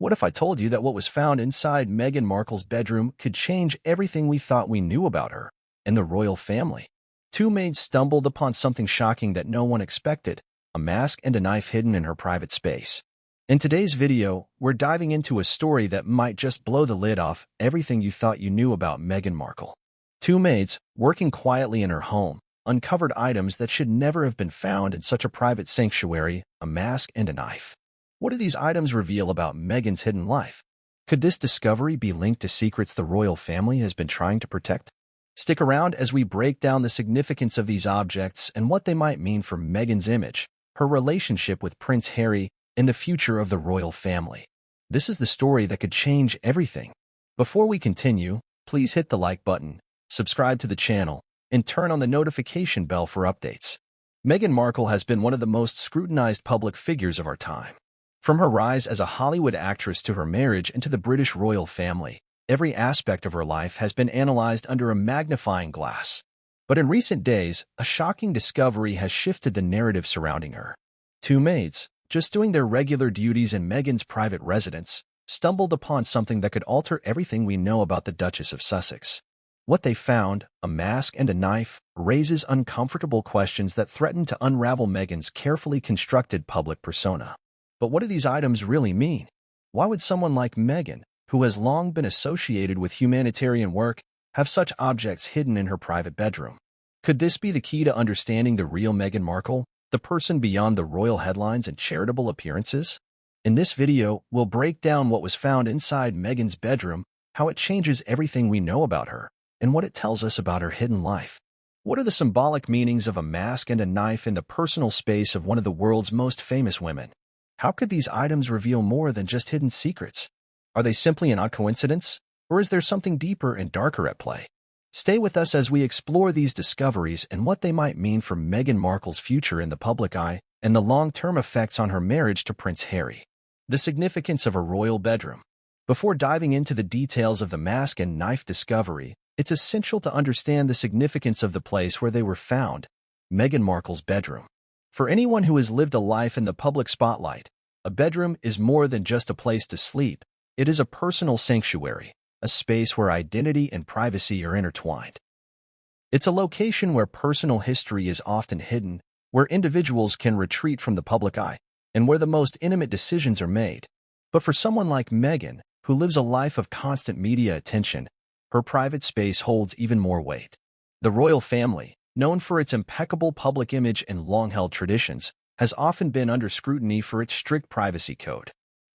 What if I told you that what was found inside Meghan Markle's bedroom could change everything we thought we knew about her and the royal family? Two maids stumbled upon something shocking that no one expected: a mask and a knife hidden in her private space. In today's video, we're diving into a story that might just blow the lid off everything you thought you knew about Meghan Markle. Two maids, working quietly in her home, uncovered items that should never have been found in such a private sanctuary: a mask and a knife. What do these items reveal about Meghan's hidden life? Could this discovery be linked to secrets the royal family has been trying to protect? Stick around as we break down the significance of these objects and what they might mean for Meghan's image, her relationship with Prince Harry, and the future of the royal family. This is the story that could change everything. Before we continue, please hit the like button, subscribe to the channel, and turn on the notification bell for updates. Meghan Markle has been one of the most scrutinized public figures of our time. From her rise as a Hollywood actress to her marriage into the British royal family, every aspect of her life has been analyzed under a magnifying glass. But in recent days, a shocking discovery has shifted the narrative surrounding her. Two maids, just doing their regular duties in Meghan's private residence, stumbled upon something that could alter everything we know about the Duchess of Sussex. What they found, a mask and a knife, raises uncomfortable questions that threaten to unravel Meghan's carefully constructed public persona. But what do these items really mean? Why would someone like Meghan, who has long been associated with humanitarian work, have such objects hidden in her private bedroom? Could this be the key to understanding the real Meghan Markle, the person beyond the royal headlines and charitable appearances? In this video, we'll break down what was found inside Meghan's bedroom, how it changes everything we know about her, and what it tells us about her hidden life. What are the symbolic meanings of a mask and a knife in the personal space of one of the world's most famous women? How could these items reveal more than just hidden secrets? Are they simply an odd coincidence, or is there something deeper and darker at play? Stay with us as we explore these discoveries and what they might mean for Meghan Markle's future in the public eye and the long-term effects on her marriage to Prince Harry. The significance of a royal bedroom. Before diving into the details of the mask and knife discovery, it's essential to understand the significance of the place where they were found: Meghan Markle's bedroom. For anyone who has lived a life in the public spotlight, a bedroom is more than just a place to sleep. It is a personal sanctuary, a space where identity and privacy are intertwined. It's a location where personal history is often hidden, where individuals can retreat from the public eye, and where the most intimate decisions are made. But for someone like Meghan, who lives a life of constant media attention, her private space holds even more weight. The royal family, known for its impeccable public image and long-held traditions, has often been under scrutiny for its strict privacy code.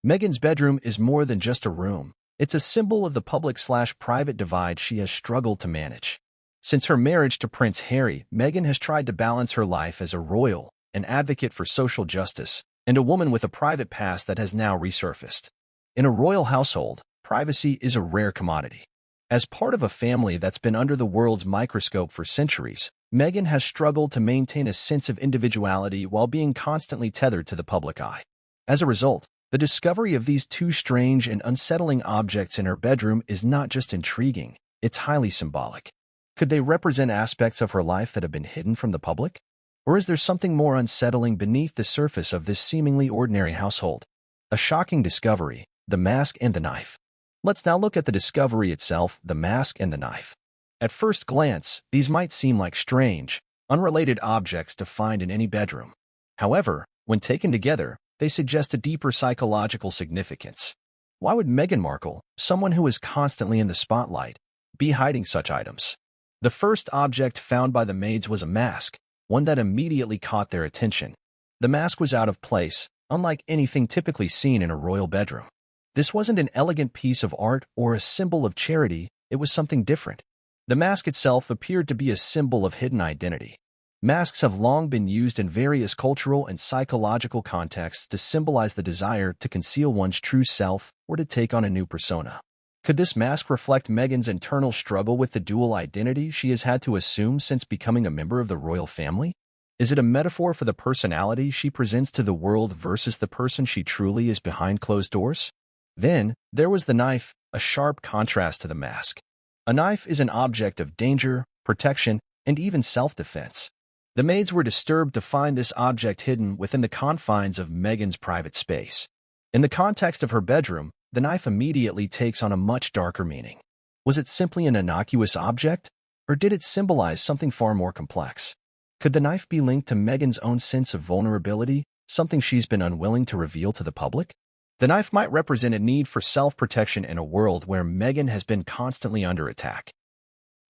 Meghan's bedroom is more than just a room. It's a symbol of the public/private divide she has struggled to manage. Since her marriage to Prince Harry, Meghan has tried to balance her life as a royal, an advocate for social justice, and a woman with a private past that has now resurfaced. In a royal household, privacy is a rare commodity. As part of a family that's been under the world's microscope for centuries, Meghan has struggled to maintain a sense of individuality while being constantly tethered to the public eye. As a result, the discovery of these two strange and unsettling objects in her bedroom is not just intriguing, it's highly symbolic. Could they represent aspects of her life that have been hidden from the public? Or is there something more unsettling beneath the surface of this seemingly ordinary household? A shocking discovery: the mask and the knife. Let's now look at the discovery itself: the mask and the knife. At first glance, these might seem like strange, unrelated objects to find in any bedroom. However, when taken together, they suggest a deeper psychological significance. Why would Meghan Markle, someone who is constantly in the spotlight, be hiding such items? The first object found by the maids was a mask, one that immediately caught their attention. The mask was out of place, unlike anything typically seen in a royal bedroom. This wasn't an elegant piece of art or a symbol of charity, it was something different. The mask itself appeared to be a symbol of hidden identity. Masks have long been used in various cultural and psychological contexts to symbolize the desire to conceal one's true self or to take on a new persona. Could this mask reflect Meghan's internal struggle with the dual identity she has had to assume since becoming a member of the royal family? Is it a metaphor for the personality she presents to the world versus the person she truly is behind closed doors? Then, there was the knife, a sharp contrast to the mask. A knife is an object of danger, protection, and even self-defense. The maids were disturbed to find this object hidden within the confines of Meghan's private space. In the context of her bedroom, the knife immediately takes on a much darker meaning. Was it simply an innocuous object, or did it symbolize something far more complex? Could the knife be linked to Meghan's own sense of vulnerability, something she's been unwilling to reveal to the public? The knife might represent a need for self-protection in a world where Meghan has been constantly under attack.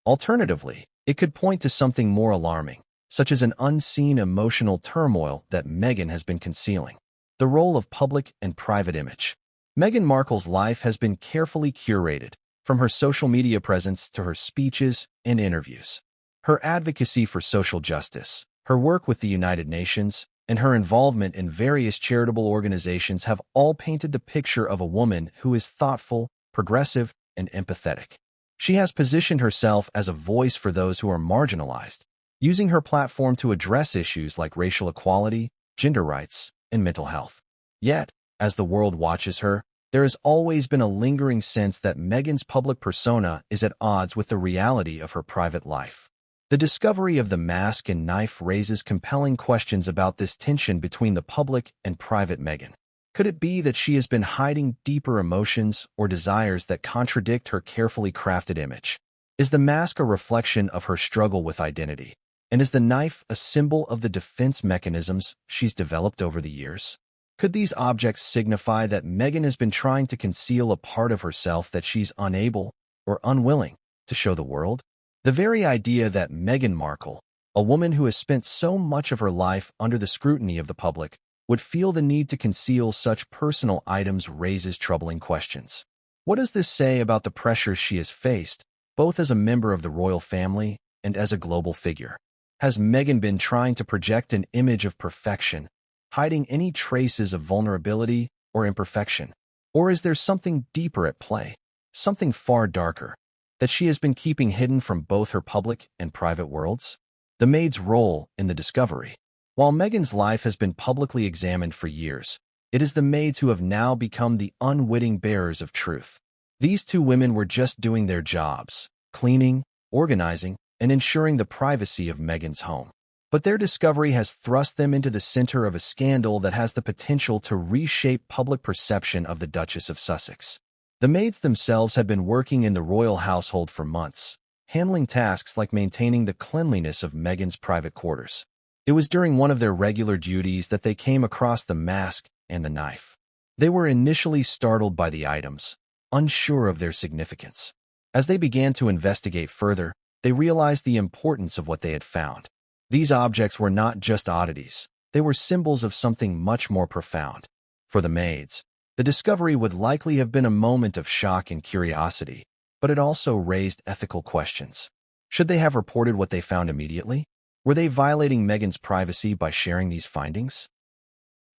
Alternatively, it could point to something more alarming, such as an unseen emotional turmoil that Meghan has been concealing. The role of public and private image. Meghan Markle's life has been carefully curated, from her social media presence to her speeches and interviews. Her advocacy for social justice, her work with the United Nations, and her involvement in various charitable organizations have all painted the picture of a woman who is thoughtful, progressive, and empathetic. She has positioned herself as a voice for those who are marginalized, using her platform to address issues like racial equality, gender rights, and mental health. Yet, as the world watches her, there has always been a lingering sense that Meghan's public persona is at odds with the reality of her private life. The discovery of the mask and knife raises compelling questions about this tension between the public and private Meghan. Could it be that she has been hiding deeper emotions or desires that contradict her carefully crafted image? Is the mask a reflection of her struggle with identity? And is the knife a symbol of the defense mechanisms she's developed over the years? Could these objects signify that Meghan has been trying to conceal a part of herself that she's unable or unwilling to show the world? The very idea that Meghan Markle, a woman who has spent so much of her life under the scrutiny of the public, would feel the need to conceal such personal items raises troubling questions. What does this say about the pressures she has faced, both as a member of the royal family and as a global figure? Has Meghan been trying to project an image of perfection, hiding any traces of vulnerability or imperfection? Or is there something deeper at play, something far darker, that she has been keeping hidden from both her public and private worlds? The maid's role in the discovery. While Meghan's life has been publicly examined for years, it is the maids who have now become the unwitting bearers of truth. These two women were just doing their jobs, cleaning, organizing, and ensuring the privacy of Meghan's home. But their discovery has thrust them into the center of a scandal that has the potential to reshape public perception of the Duchess of Sussex. The maids themselves had been working in the royal household for months, handling tasks like maintaining the cleanliness of Meghan's private quarters. It was during one of their regular duties that they came across the mask and the knife. They were initially startled by the items, unsure of their significance. As they began to investigate further, they realized the importance of what they had found. These objects were not just oddities, they were symbols of something much more profound. For the maids, the discovery would likely have been a moment of shock and curiosity, but it also raised ethical questions. Should they have reported what they found immediately? Were they violating Meghan's privacy by sharing these findings?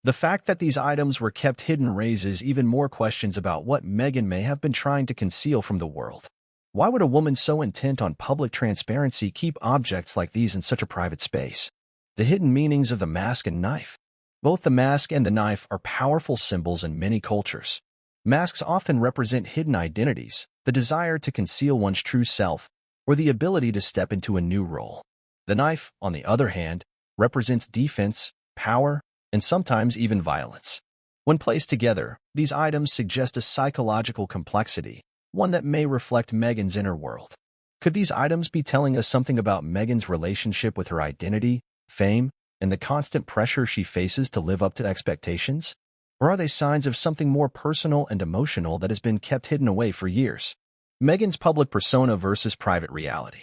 The fact that these items were kept hidden raises even more questions about what Meghan may have been trying to conceal from the world. Why would a woman so intent on public transparency keep objects like these in such a private space? The hidden meanings of the mask and knife. Both the mask and the knife are powerful symbols in many cultures. Masks often represent hidden identities, the desire to conceal one's true self, or the ability to step into a new role. The knife, on the other hand, represents defense, power, and sometimes even violence. When placed together, these items suggest a psychological complexity, one that may reflect Meghan's inner world. Could these items be telling us something about Meghan's relationship with her identity, fame, and the constant pressure she faces to live up to expectations? Or are they signs of something more personal and emotional that has been kept hidden away for years? Meghan's public persona versus private reality.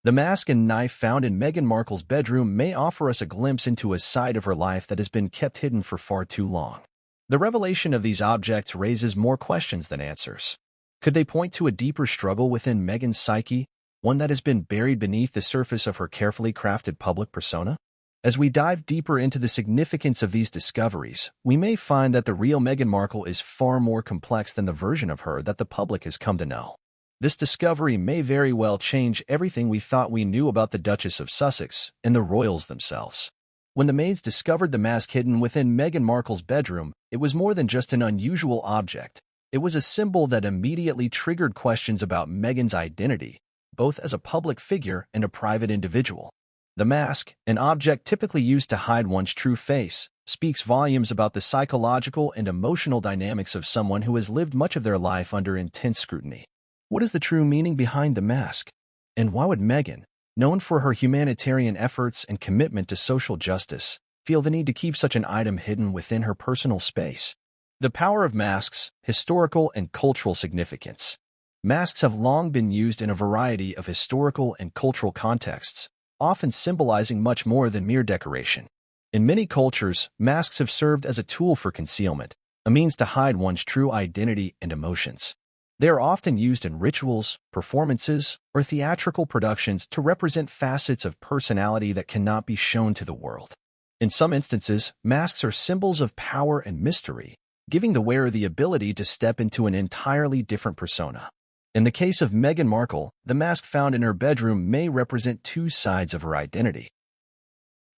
The mask and knife found in Meghan Markle's bedroom may offer us a glimpse into a side of her life that has been kept hidden for far too long. The revelation of these objects raises more questions than answers. Could they point to a deeper struggle within Meghan's psyche, one that has been buried beneath the surface of her carefully crafted public persona? As we dive deeper into the significance of these discoveries, we may find that the real Meghan Markle is far more complex than the version of her that the public has come to know. This discovery may very well change everything we thought we knew about the Duchess of Sussex and the royals themselves. When the maids discovered the mask hidden within Meghan Markle's bedroom, it was more than just an unusual object. It was a symbol that immediately triggered questions about Meghan's identity, both as a public figure and a private individual. The mask, an object typically used to hide one's true face, speaks volumes about the psychological and emotional dynamics of someone who has lived much of their life under intense scrutiny. What is the true meaning behind the mask? And why would Meghan, known for her humanitarian efforts and commitment to social justice, feel the need to keep such an item hidden within her personal space? The power of masks, historical and cultural significance. Masks have long been used in a variety of historical and cultural contexts, often symbolizing much more than mere decoration. In many cultures, masks have served as a tool for concealment, a means to hide one's true identity and emotions. They are often used in rituals, performances, or theatrical productions to represent facets of personality that cannot be shown to the world. In some instances, masks are symbols of power and mystery, giving the wearer the ability to step into an entirely different persona. In the case of Meghan Markle, the mask found in her bedroom may represent two sides of her identity.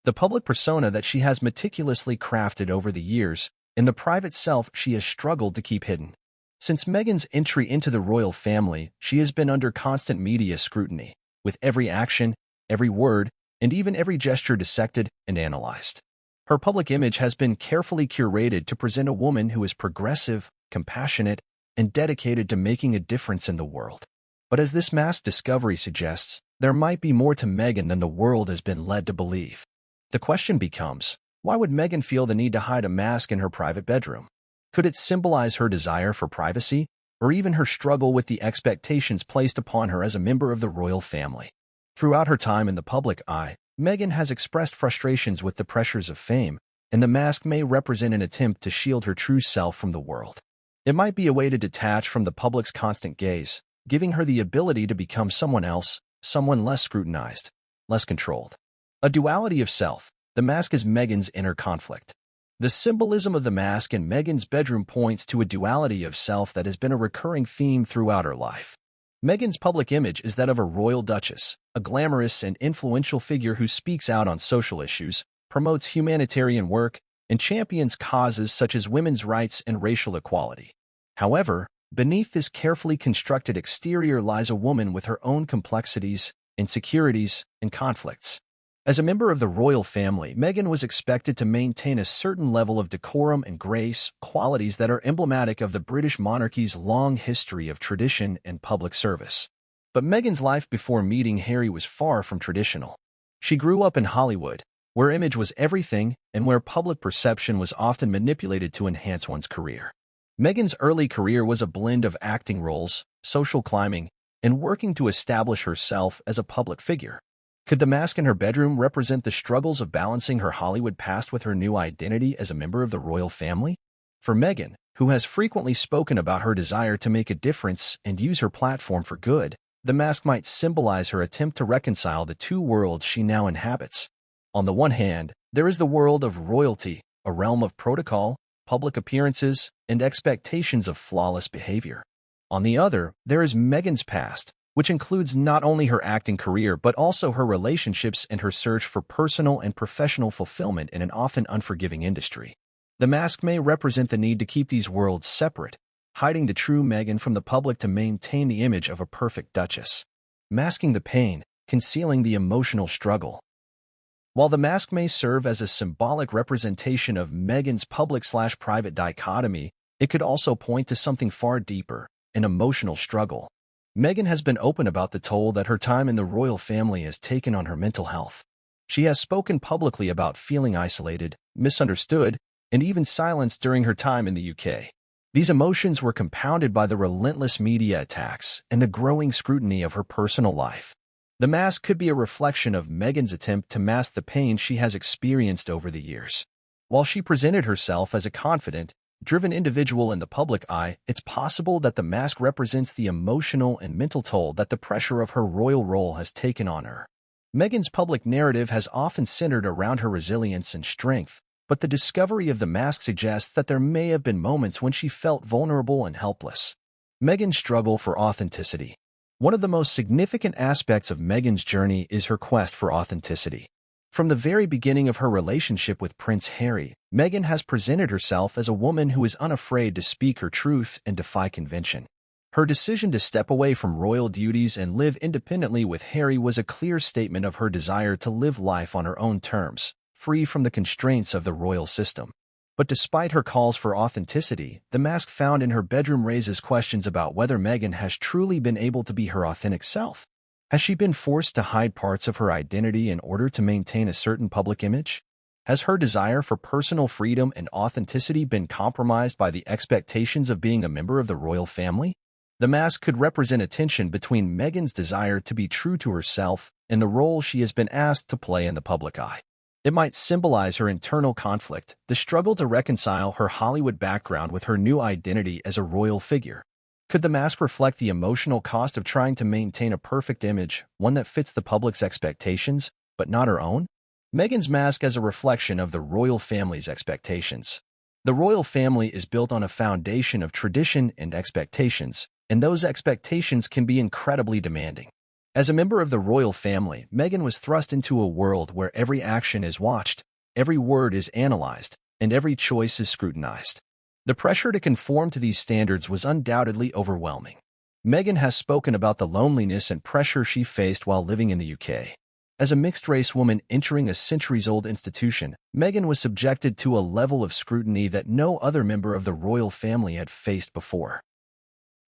The public persona that she has meticulously crafted over the years, and the private self she has struggled to keep hidden. Since Meghan's entry into the royal family, she has been under constant media scrutiny, with every action, every word, and even every gesture dissected and analyzed. Her public image has been carefully curated to present a woman who is progressive, compassionate, and dedicated to making a difference in the world. But as this mask discovery suggests, there might be more to Meghan than the world has been led to believe. The question becomes, why would Meghan feel the need to hide a mask in her private bedroom? Could it symbolize her desire for privacy, or even her struggle with the expectations placed upon her as a member of the royal family? Throughout her time in the public eye, Meghan has expressed frustrations with the pressures of fame, and the mask may represent an attempt to shield her true self from the world. It might be a way to detach from the public's constant gaze, giving her the ability to become someone else, someone less scrutinized, less controlled. A duality of self. The mask is Meghan's inner conflict. The symbolism of the mask in Meghan's bedroom points to a duality of self that has been a recurring theme throughout her life. Meghan's public image is that of a royal duchess, a glamorous and influential figure who speaks out on social issues, promotes humanitarian work, and champions causes such as women's rights and racial equality. However, beneath this carefully constructed exterior lies a woman with her own complexities, insecurities, and conflicts. As a member of the royal family, Meghan was expected to maintain a certain level of decorum and grace, qualities that are emblematic of the British monarchy's long history of tradition and public service. But Meghan's life before meeting Harry was far from traditional. She grew up in Hollywood, where image was everything and where public perception was often manipulated to enhance one's career. Meghan's early career was a blend of acting roles, social climbing, and working to establish herself as a public figure. Could the mask in her bedroom represent the struggles of balancing her Hollywood past with her new identity as a member of the royal family? For Meghan, who has frequently spoken about her desire to make a difference and use her platform for good, the mask might symbolize her attempt to reconcile the two worlds she now inhabits. On the one hand, there is the world of royalty, a realm of protocol, public appearances, and expectations of flawless behavior. On the other, there is Meghan's past, which includes not only her acting career but also her relationships and her search for personal and professional fulfillment in an often unforgiving industry. The mask may represent the need to keep these worlds separate, hiding the true Meghan from the public to maintain the image of a perfect duchess. Masking the pain, concealing the emotional struggle. While the mask may serve as a symbolic representation of Meghan's public/private dichotomy, it could also point to something far deeper, an emotional struggle. Meghan has been open about the toll that her time in the royal family has taken on her mental health. She has spoken publicly about feeling isolated, misunderstood, and even silenced during her time in the UK. These emotions were compounded by the relentless media attacks and the growing scrutiny of her personal life. The mask could be a reflection of Meghan's attempt to mask the pain she has experienced over the years. While she presented herself as a confident, driven individual in the public eye, it's possible that the mask represents the emotional and mental toll that the pressure of her royal role has taken on her. Meghan's public narrative has often centered around her resilience and strength, but the discovery of the mask suggests that there may have been moments when she felt vulnerable and helpless. Meghan's struggle for authenticity. One of the most significant aspects of Meghan's journey is her quest for authenticity. From the very beginning of her relationship with Prince Harry, Meghan has presented herself as a woman who is unafraid to speak her truth and defy convention. Her decision to step away from royal duties and live independently with Harry was a clear statement of her desire to live life on her own terms, free from the constraints of the royal system. But despite her calls for authenticity, the mask found in her bedroom raises questions about whether Meghan has truly been able to be her authentic self. Has she been forced to hide parts of her identity in order to maintain a certain public image? Has her desire for personal freedom and authenticity been compromised by the expectations of being a member of the royal family? The mask could represent a tension between Meghan's desire to be true to herself and the role she has been asked to play in the public eye. It might symbolize her internal conflict, the struggle to reconcile her Hollywood background with her new identity as a royal figure. Could the mask reflect the emotional cost of trying to maintain a perfect image, one that fits the public's expectations, but not her own? Meghan's mask as a reflection of the royal family's expectations. The royal family is built on a foundation of tradition and expectations, and those expectations can be incredibly demanding. As a member of the royal family, Meghan was thrust into a world where every action is watched, every word is analyzed, and every choice is scrutinized. The pressure to conform to these standards was undoubtedly overwhelming. Meghan has spoken about the loneliness and pressure she faced while living in the UK. As a mixed-race woman entering a centuries-old institution, Meghan was subjected to a level of scrutiny that no other member of the royal family had faced before.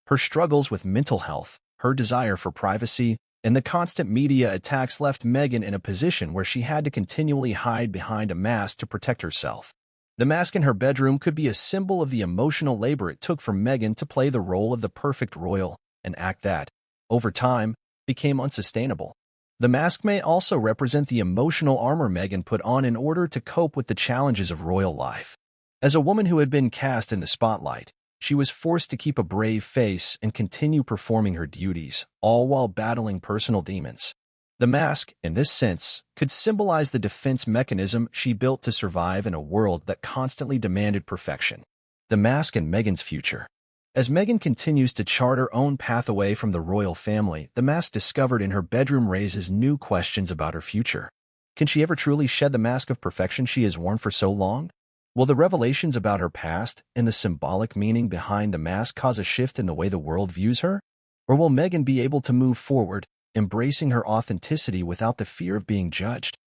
Her struggles with mental health, her desire for privacy, and the constant media attacks left Meghan in a position where she had to continually hide behind a mask to protect herself. The mask in her bedroom could be a symbol of the emotional labor it took for Meghan to play the role of the perfect royal, an act that, over time, became unsustainable. The mask may also represent the emotional armor Meghan put on in order to cope with the challenges of royal life. As a woman who had been cast in the spotlight, she was forced to keep a brave face and continue performing her duties, all while battling personal demons. The mask, in this sense, could symbolize the defense mechanism she built to survive in a world that constantly demanded perfection. The mask and Meghan's future. As Meghan continues to chart her own path away from the royal family, the mask discovered in her bedroom raises new questions about her future. Can she ever truly shed the mask of perfection she has worn for so long? Will the revelations about her past and the symbolic meaning behind the mask cause a shift in the way the world views her? Or will Meghan be able to move forward, embracing her authenticity without the fear of being judged?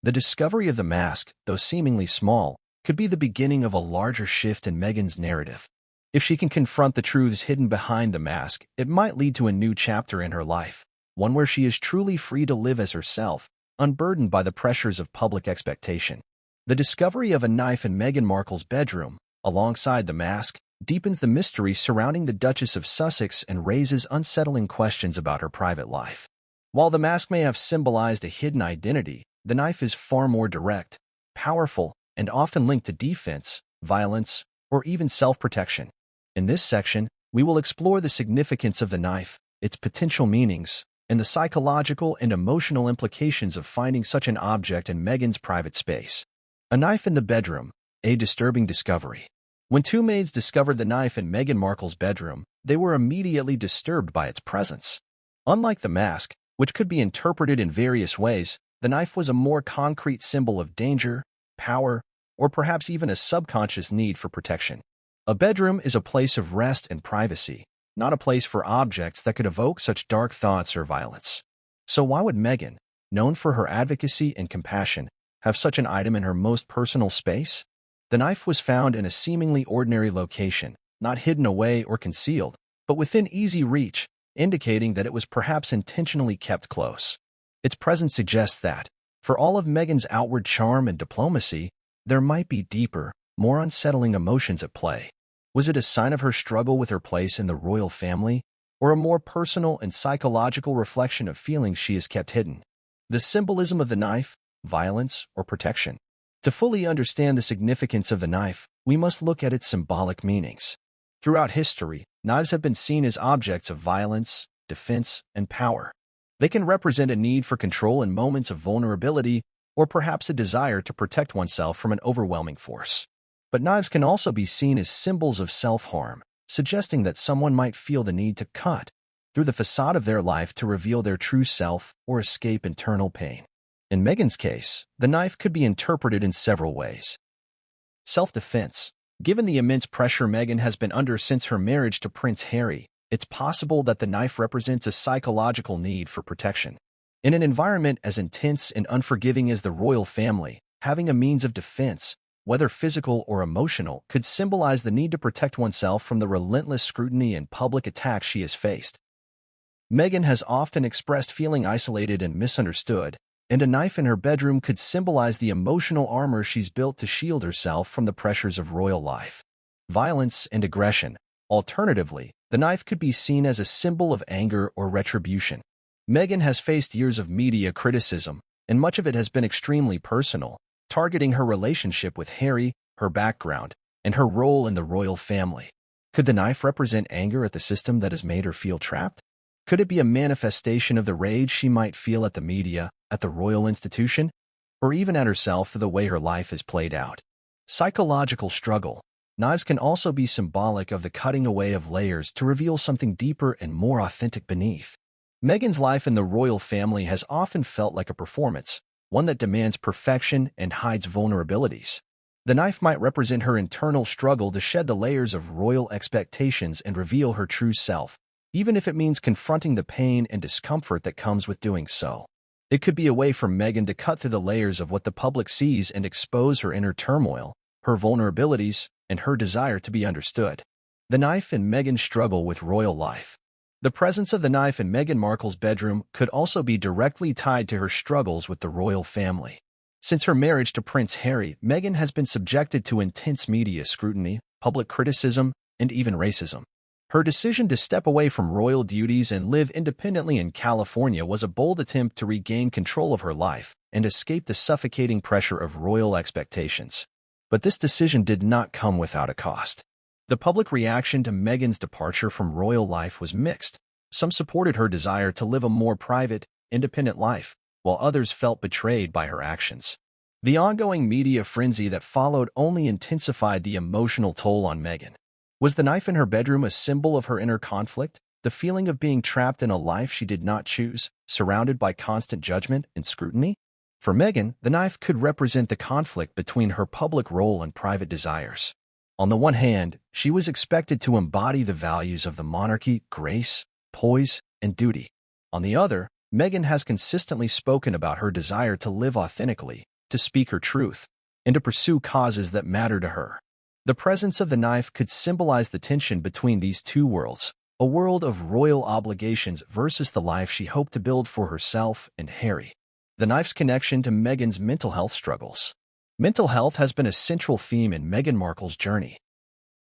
The discovery of the mask, though seemingly small, could be the beginning of a larger shift in Meghan's narrative. If she can confront the truths hidden behind the mask, it might lead to a new chapter in her life, one where she is truly free to live as herself, unburdened by the pressures of public expectation. The discovery of a knife in Meghan Markle's bedroom, alongside the mask, deepens the mystery surrounding the Duchess of Sussex and raises unsettling questions about her private life. While the mask may have symbolized a hidden identity, the knife is far more direct, powerful, and often linked to defense, violence, or even self-protection. In this section, we will explore the significance of the knife, its potential meanings, and the psychological and emotional implications of finding such an object in Meghan's private space. A knife in the bedroom, a disturbing discovery. When two maids discovered the knife in Meghan Markle's bedroom, they were immediately disturbed by its presence. Unlike the mask, which could be interpreted in various ways, the knife was a more concrete symbol of danger, power, or perhaps even a subconscious need for protection. A bedroom is a place of rest and privacy, not a place for objects that could evoke such dark thoughts or violence. So why would Meghan, known for her advocacy and compassion, have such an item in her most personal space? The knife was found in a seemingly ordinary location, not hidden away or concealed, but within easy reach, indicating that it was perhaps intentionally kept close. Its presence suggests that, for all of Meghan's outward charm and diplomacy, there might be deeper, more unsettling emotions at play. Was it a sign of her struggle with her place in the royal family, or a more personal and psychological reflection of feelings she has kept hidden? The symbolism of the knife, violence, or protection. To fully understand the significance of the knife, we must look at its symbolic meanings. Throughout history, knives have been seen as objects of violence, defense, and power. They can represent a need for control in moments of vulnerability, or perhaps a desire to protect oneself from an overwhelming force. But knives can also be seen as symbols of self-harm, suggesting that someone might feel the need to cut through the facade of their life to reveal their true self or escape internal pain. In Meghan's case, the knife could be interpreted in several ways. Self-defense. Given the immense pressure Meghan has been under since her marriage to Prince Harry, it's possible that the knife represents a psychological need for protection. In an environment as intense and unforgiving as the royal family, having a means of defense, whether physical or emotional, could symbolize the need to protect oneself from the relentless scrutiny and public attacks she has faced. Meghan has often expressed feeling isolated and misunderstood, and a knife in her bedroom could symbolize the emotional armor she's built to shield herself from the pressures of royal life, violence, and aggression. Alternatively, the knife could be seen as a symbol of anger or retribution. Meghan has faced years of media criticism, and much of it has been extremely personal, targeting her relationship with Harry, her background, and her role in the royal family. Could the knife represent anger at the system that has made her feel trapped? Could it be a manifestation of the rage she might feel at the media, at the royal institution, or even at herself for the way her life is played out? Psychological struggle. Knives can also be symbolic of the cutting away of layers to reveal something deeper and more authentic beneath. Meghan's life in the royal family has often felt like a performance, one that demands perfection and hides vulnerabilities. The knife might represent her internal struggle to shed the layers of royal expectations and reveal her true self, even if it means confronting the pain and discomfort that comes with doing so. It could be a way for Meghan to cut through the layers of what the public sees and expose her inner turmoil, her vulnerabilities, and her desire to be understood. The knife in Meghan's struggle with royal life. The presence of the knife in Meghan Markle's bedroom could also be directly tied to her struggles with the royal family. Since her marriage to Prince Harry, Meghan has been subjected to intense media scrutiny, public criticism, and even racism. Her decision to step away from royal duties and live independently in California was a bold attempt to regain control of her life and escape the suffocating pressure of royal expectations. But this decision did not come without a cost. The public reaction to Meghan's departure from royal life was mixed. Some supported her desire to live a more private, independent life, while others felt betrayed by her actions. The ongoing media frenzy that followed only intensified the emotional toll on Meghan. Was the knife in her bedroom a symbol of her inner conflict, the feeling of being trapped in a life she did not choose, surrounded by constant judgment and scrutiny? For Meghan, the knife could represent the conflict between her public role and private desires. On the one hand, she was expected to embody the values of the monarchy, grace, poise, and duty. On the other, Meghan has consistently spoken about her desire to live authentically, to speak her truth, and to pursue causes that matter to her. The presence of the knife could symbolize the tension between these two worlds, a world of royal obligations versus the life she hoped to build for herself and Harry. The knife's connection to Meghan's mental health struggles. Mental health has been a central theme in Meghan Markle's journey.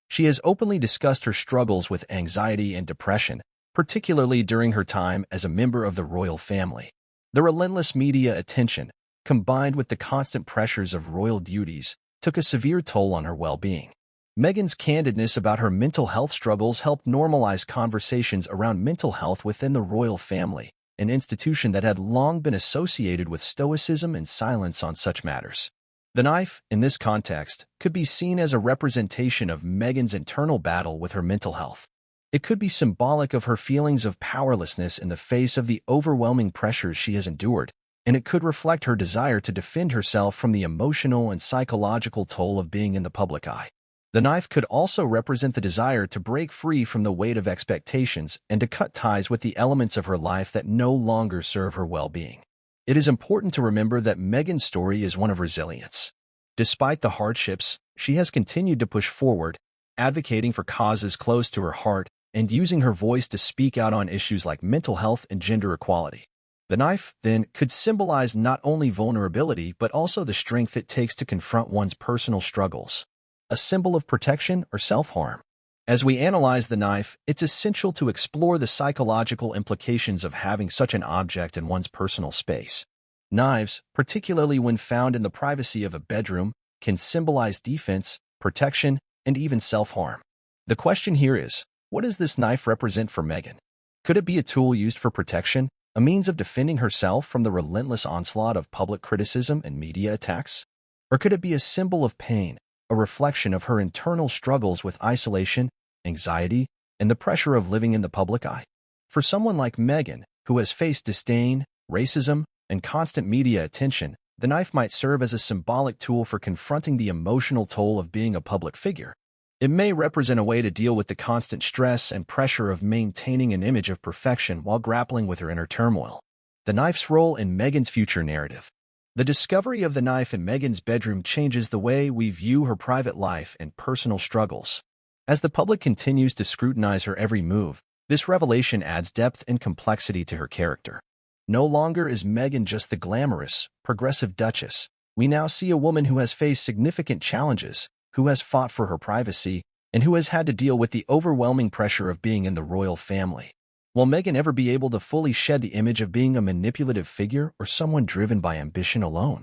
She has openly discussed her struggles with anxiety and depression, particularly during her time as a member of the royal family. The relentless media attention, combined with the constant pressures of royal duties, took a severe toll on her well-being. Meghan's candidness about her mental health struggles helped normalize conversations around mental health within the royal family, an institution that had long been associated with stoicism and silence on such matters. The knife, in this context, could be seen as a representation of Meghan's internal battle with her mental health. It could be symbolic of her feelings of powerlessness in the face of the overwhelming pressures she has endured, and it could reflect her desire to defend herself from the emotional and psychological toll of being in the public eye. The knife could also represent the desire to break free from the weight of expectations and to cut ties with the elements of her life that no longer serve her well-being. It is important to remember that Meghan's story is one of resilience. Despite the hardships, she has continued to push forward, advocating for causes close to her heart and using her voice to speak out on issues like mental health and gender equality. The knife, then, could symbolize not only vulnerability but also the strength it takes to confront one's personal struggles, a symbol of protection or self-harm. As we analyze the knife, it's essential to explore the psychological implications of having such an object in one's personal space. Knives, particularly when found in the privacy of a bedroom, can symbolize defense, protection, and even self-harm. The question here is, what does this knife represent for Meghan? Could it be a tool used for protection, a means of defending herself from the relentless onslaught of public criticism and media attacks? Or could it be a symbol of pain, a reflection of her internal struggles with isolation, anxiety, and the pressure of living in the public eye? For someone like Meghan, who has faced disdain, racism, and constant media attention, the knife might serve as a symbolic tool for confronting the emotional toll of being a public figure. It may represent a way to deal with the constant stress and pressure of maintaining an image of perfection while grappling with her inner turmoil. The knife's role in Meghan's future narrative. The discovery of the knife in Meghan's bedroom changes the way we view her private life and personal struggles. As the public continues to scrutinize her every move, this revelation adds depth and complexity to her character. No longer is Meghan just the glamorous, progressive duchess. We now see a woman who has faced significant challenges, who has fought for her privacy, and who has had to deal with the overwhelming pressure of being in the royal family. Will Meghan ever be able to fully shed the image of being a manipulative figure or someone driven by ambition alone?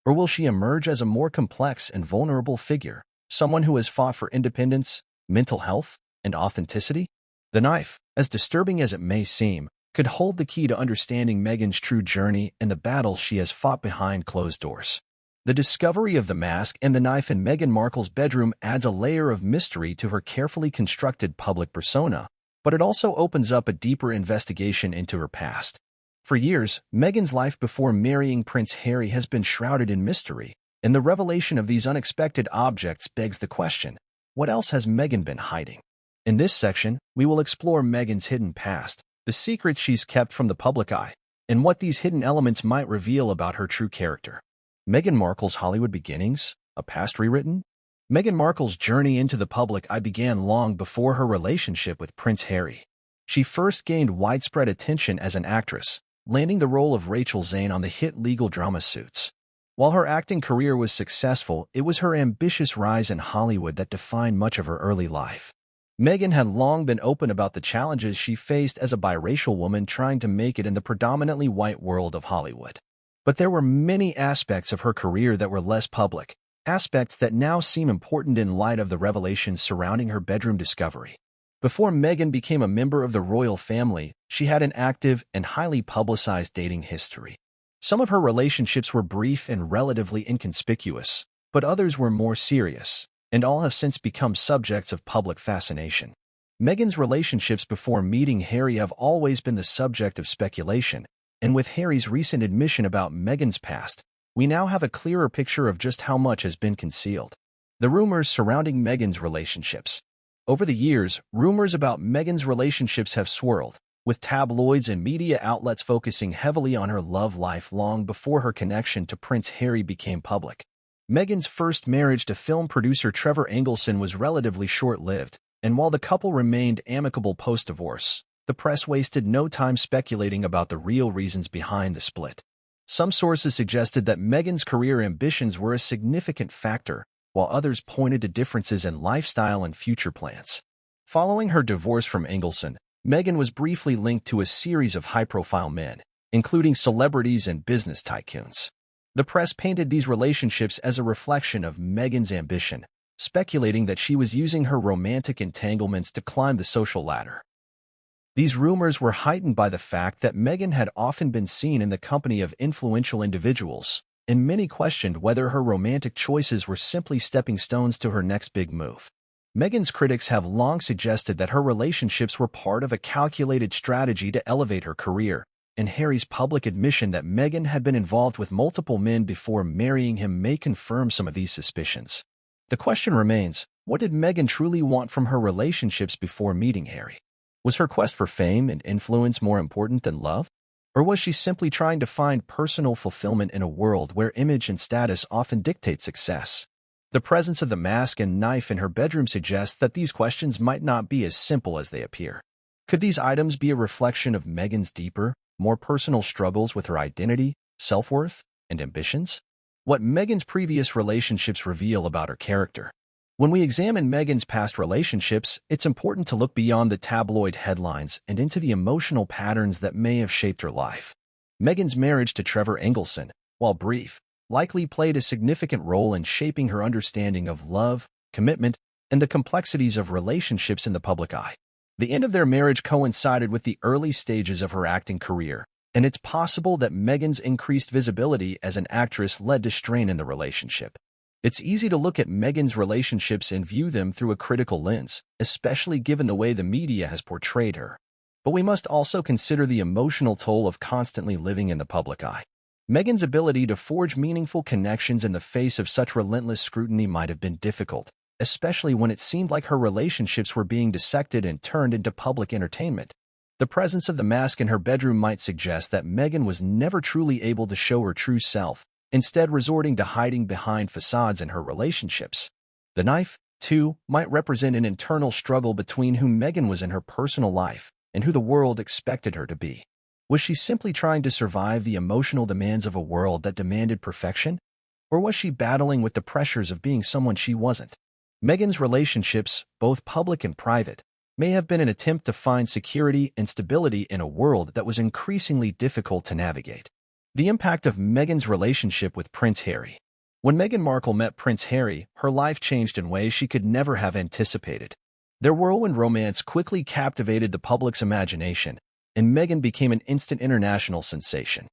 Or will she emerge as a more complex and vulnerable figure, someone who has fought for independence, mental health, and authenticity? The knife, as disturbing as it may seem, could hold the key to understanding Meghan's true journey and the battles she has fought behind closed doors. The discovery of the mask and the knife in Meghan Markle's bedroom adds a layer of mystery to her carefully constructed public persona, but it also opens up a deeper investigation into her past. For years, Meghan's life before marrying Prince Harry has been shrouded in mystery, and the revelation of these unexpected objects begs the question, what else has Meghan been hiding? In this section, we will explore Meghan's hidden past, the secrets she's kept from the public eye, and what these hidden elements might reveal about her true character. Meghan Markle's Hollywood beginnings, a past rewritten? Meghan Markle's journey into the public eye began long before her relationship with Prince Harry. She first gained widespread attention as an actress, landing the role of Rachel Zane on the hit legal drama Suits. While her acting career was successful, it was her ambitious rise in Hollywood that defined much of her early life. Meghan had long been open about the challenges she faced as a biracial woman trying to make it in the predominantly white world of Hollywood. But there were many aspects of her career that were less public, aspects that now seem important in light of the revelations surrounding her bedroom discovery. Before Meghan became a member of the royal family, she had an active and highly publicized dating history. Some of her relationships were brief and relatively inconspicuous, but others were more serious, and all have since become subjects of public fascination. Meghan's relationships before meeting Harry have always been the subject of speculation, and with Harry's recent admission about Meghan's past, we now have a clearer picture of just how much has been concealed. The rumors surrounding Meghan's relationships. Over the years, rumors about Meghan's relationships have swirled, with tabloids and media outlets focusing heavily on her love life long before her connection to Prince Harry became public. Meghan's first marriage to film producer Trevor Engelson was relatively short-lived, and while the couple remained amicable post-divorce, the press wasted no time speculating about the real reasons behind the split. Some sources suggested that Meghan's career ambitions were a significant factor, while others pointed to differences in lifestyle and future plans. Following her divorce from Engelson, Meghan was briefly linked to a series of high-profile men, including celebrities and business tycoons. The press painted these relationships as a reflection of Meghan's ambition, speculating that she was using her romantic entanglements to climb the social ladder. These rumors were heightened by the fact that Meghan had often been seen in the company of influential individuals, and many questioned whether her romantic choices were simply stepping stones to her next big move. Meghan's critics have long suggested that her relationships were part of a calculated strategy to elevate her career, and Harry's public admission that Meghan had been involved with multiple men before marrying him may confirm some of these suspicions. The question remains, what did Meghan truly want from her relationships before meeting Harry? Was her quest for fame and influence more important than love? Or was she simply trying to find personal fulfillment in a world where image and status often dictate success? The presence of the mask and knife in her bedroom suggests that these questions might not be as simple as they appear. Could these items be a reflection of Meghan's deeper, more personal struggles with her identity, self-worth, and ambitions? What Meghan's previous relationships reveal about her character. When we examine Meghan's past relationships, it's important to look beyond the tabloid headlines and into the emotional patterns that may have shaped her life. Meghan's marriage to Trevor Engelson, while brief, likely played a significant role in shaping her understanding of love, commitment, and the complexities of relationships in the public eye. The end of their marriage coincided with the early stages of her acting career, and it's possible that Meghan's increased visibility as an actress led to strain in the relationship. It's easy to look at Meghan's relationships and view them through a critical lens, especially given the way the media has portrayed her. But we must also consider the emotional toll of constantly living in the public eye. Meghan's ability to forge meaningful connections in the face of such relentless scrutiny might have been difficult, especially when it seemed like her relationships were being dissected and turned into public entertainment. The presence of the mask in her bedroom might suggest that Meghan was never truly able to show her true self, instead resorting to hiding behind facades in her relationships. The knife, too, might represent an internal struggle between who Meghan was in her personal life and who the world expected her to be. Was she simply trying to survive the emotional demands of a world that demanded perfection? Or was she battling with the pressures of being someone she wasn't? Meghan's relationships, both public and private, may have been an attempt to find security and stability in a world that was increasingly difficult to navigate. The impact of Meghan's relationship with Prince Harry. When Meghan Markle met Prince Harry, her life changed in ways she could never have anticipated. Their whirlwind romance quickly captivated the public's imagination, and Meghan became an instant international sensation.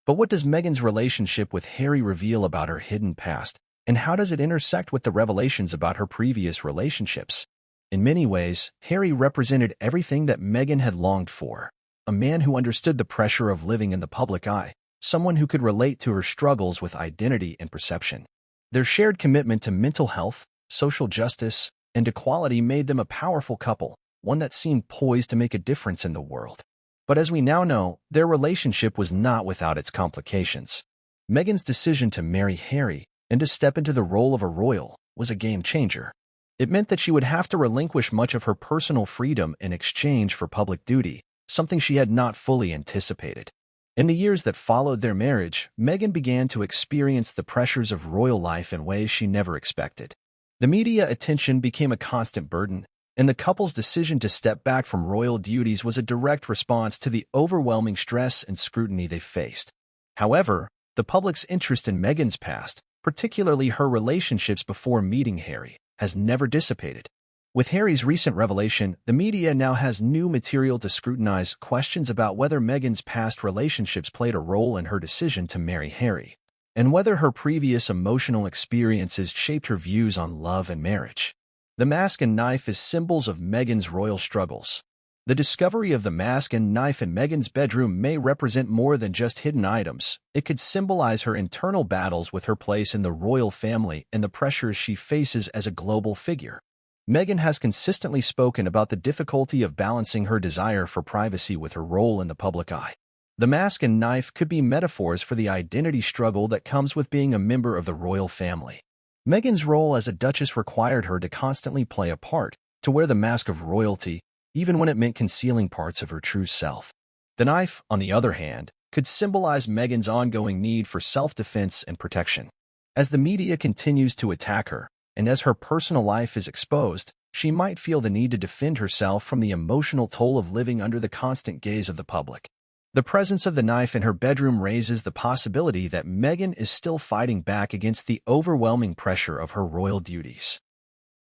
But what does Meghan's relationship with Harry reveal about her hidden past, and how does it intersect with the revelations about her previous relationships? In many ways, Harry represented everything that Meghan had longed for: a man who understood the pressure of living in the public eye, someone who could relate to her struggles with identity and perception. Their shared commitment to mental health, social justice, and equality made them a powerful couple, one that seemed poised to make a difference in the world. But as we now know, their relationship was not without its complications. Meghan's decision to marry Harry and to step into the role of a royal was a game-changer. It meant that she would have to relinquish much of her personal freedom in exchange for public duty, something she had not fully anticipated. In the years that followed their marriage, Meghan began to experience the pressures of royal life in ways she never expected. The media attention became a constant burden, and the couple's decision to step back from royal duties was a direct response to the overwhelming stress and scrutiny they faced. However, the public's interest in Meghan's past, particularly her relationships before meeting Harry, has never dissipated. With Harry's recent revelation, the media now has new material to scrutinize: questions about whether Meghan's past relationships played a role in her decision to marry Harry, and whether her previous emotional experiences shaped her views on love and marriage. The mask and knife as symbols of Meghan's royal struggles. The discovery of the mask and knife in Meghan's bedroom may represent more than just hidden items. It could symbolize her internal battles with her place in the royal family and the pressures she faces as a global figure. Meghan has consistently spoken about the difficulty of balancing her desire for privacy with her role in the public eye. The mask and knife could be metaphors for the identity struggle that comes with being a member of the royal family. Meghan's role as a duchess required her to constantly play a part, to wear the mask of royalty, even when it meant concealing parts of her true self. The knife, on the other hand, could symbolize Meghan's ongoing need for self-defense and protection. As the media continues to attack her, and as her personal life is exposed, she might feel the need to defend herself from the emotional toll of living under the constant gaze of the public. The presence of the knife in her bedroom raises the possibility that Meghan is still fighting back against the overwhelming pressure of her royal duties.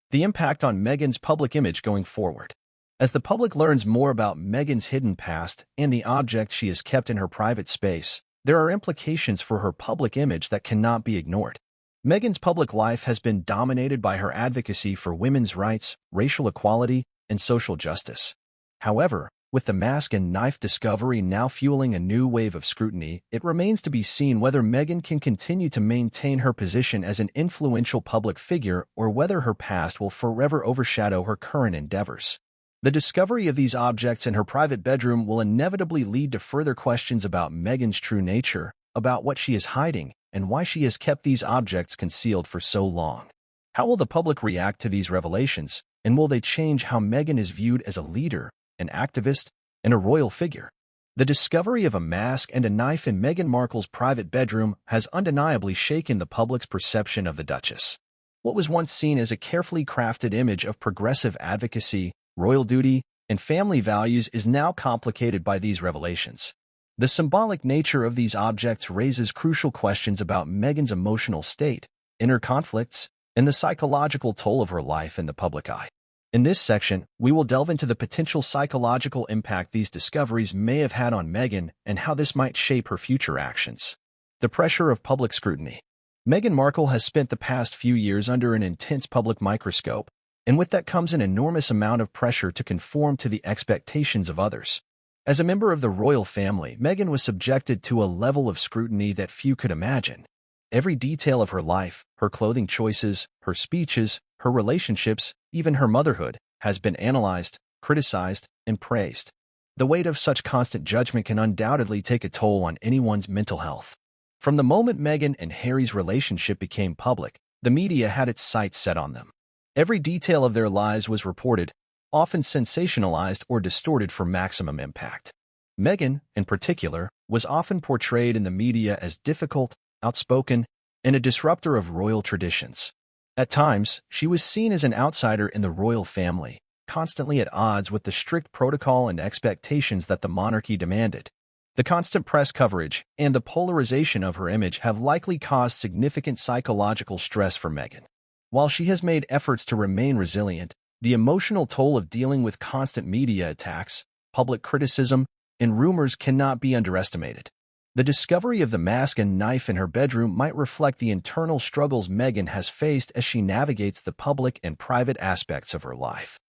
The impact on Meghan's public image going forward. As the public learns more about Meghan's hidden past and the objects she has kept in her private space, there are implications for her public image that cannot be ignored. Meghan's public life has been dominated by her advocacy for women's rights, racial equality, and social justice. However, with the mask and knife discovery now fueling a new wave of scrutiny, it remains to be seen whether Meghan can continue to maintain her position as an influential public figure or whether her past will forever overshadow her current endeavors. The discovery of these objects in her private bedroom will inevitably lead to further questions about Meghan's true nature, about what she is hiding, and why she has kept these objects concealed for so long. How will the public react to these revelations, and will they change how Meghan is viewed as a leader, an activist, and a royal figure? The discovery of a mask and a knife in Meghan Markle's private bedroom has undeniably shaken the public's perception of the Duchess. What was once seen as a carefully crafted image of progressive advocacy, royal duty, and family values is now complicated by these revelations. The symbolic nature of these objects raises crucial questions about Meghan's emotional state, inner conflicts, and the psychological toll of her life in the public eye. In this section, we will delve into the potential psychological impact these discoveries may have had on Meghan and how this might shape her future actions. The pressure of public scrutiny. Meghan Markle has spent the past few years under an intense public microscope, and with that comes an enormous amount of pressure to conform to the expectations of others. As a member of the royal family, Meghan was subjected to a level of scrutiny that few could imagine. Every detail of her life, her clothing choices, her speeches, her relationships, even her motherhood, has been analyzed, criticized, and praised. The weight of such constant judgment can undoubtedly take a toll on anyone's mental health. From the moment Meghan and Harry's relationship became public, the media had its sights set on them. Every detail of their lives was reported, often sensationalized or distorted for maximum impact. Meghan, in particular, was often portrayed in the media as difficult, outspoken, and a disruptor of royal traditions. At times, she was seen as an outsider in the royal family, constantly at odds with the strict protocol and expectations that the monarchy demanded. The constant press coverage and the polarization of her image have likely caused significant psychological stress for Meghan. While she has made efforts to remain resilient, the emotional toll of dealing with constant media attacks, public criticism, and rumors cannot be underestimated. The discovery of the mask and knife in her bedroom might reflect the internal struggles Meghan has faced as she navigates the public and private aspects of her life.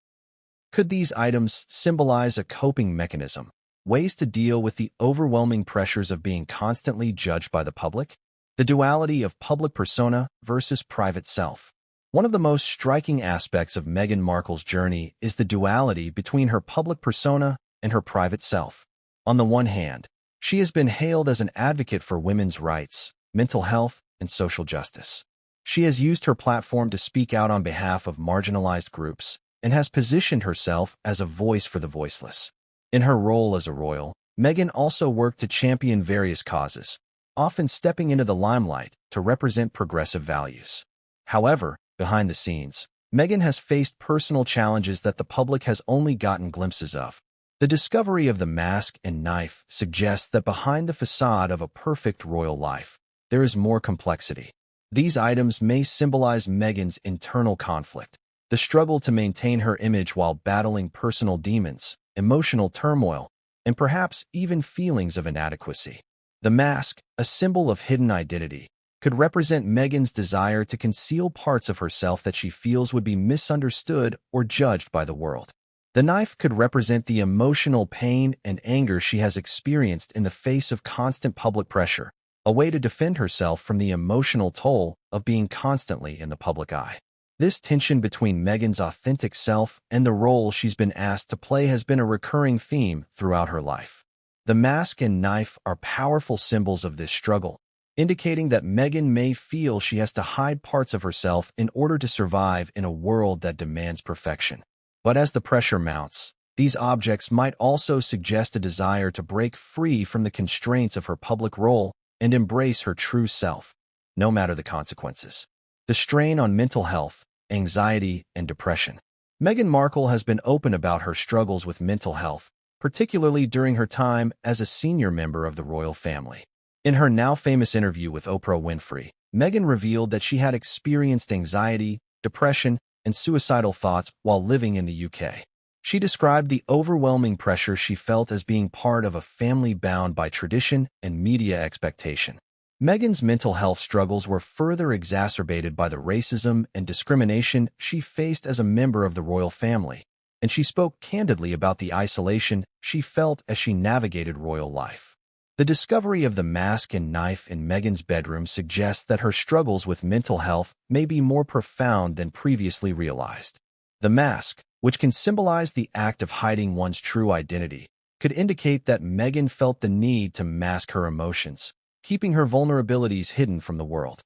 Could these items symbolize a coping mechanism, ways to deal with the overwhelming pressures of being constantly judged by the public? The duality of public persona versus private self. One of the most striking aspects of Meghan Markle's journey is the duality between her public persona and her private self. On the one hand, she has been hailed as an advocate for women's rights, mental health, and social justice. She has used her platform to speak out on behalf of marginalized groups and has positioned herself as a voice for the voiceless. In her role as a royal, Meghan also worked to champion various causes, often stepping into the limelight to represent progressive values. However, behind the scenes, Meghan has faced personal challenges that the public has only gotten glimpses of. The discovery of the mask and knife suggests that behind the facade of a perfect royal life, there is more complexity. These items may symbolize Meghan's internal conflict, the struggle to maintain her image while battling personal demons, emotional turmoil, and perhaps even feelings of inadequacy. The mask, a symbol of hidden identity, could represent Meghan's desire to conceal parts of herself that she feels would be misunderstood or judged by the world. The knife could represent the emotional pain and anger she has experienced in the face of constant public pressure, a way to defend herself from the emotional toll of being constantly in the public eye. This tension between Meghan's authentic self and the role she's been asked to play has been a recurring theme throughout her life. The mask and knife are powerful symbols of this struggle, indicating that Meghan may feel she has to hide parts of herself in order to survive in a world that demands perfection. But as the pressure mounts, these objects might also suggest a desire to break free from the constraints of her public role and embrace her true self, no matter the consequences. The strain on mental health, anxiety, and depression. Meghan Markle has been open about her struggles with mental health, particularly during her time as a senior member of the royal family. In her now famous interview with Oprah Winfrey, Meghan revealed that she had experienced anxiety, depression, and suicidal thoughts while living in the UK. She described the overwhelming pressure she felt as being part of a family bound by tradition and media expectation. Meghan's mental health struggles were further exacerbated by the racism and discrimination she faced as a member of the royal family, and she spoke candidly about the isolation she felt as she navigated royal life. The discovery of the mask and knife in Meghan's bedroom suggests that her struggles with mental health may be more profound than previously realized. The mask, which can symbolize the act of hiding one's true identity, could indicate that Meghan felt the need to mask her emotions, keeping her vulnerabilities hidden from the world.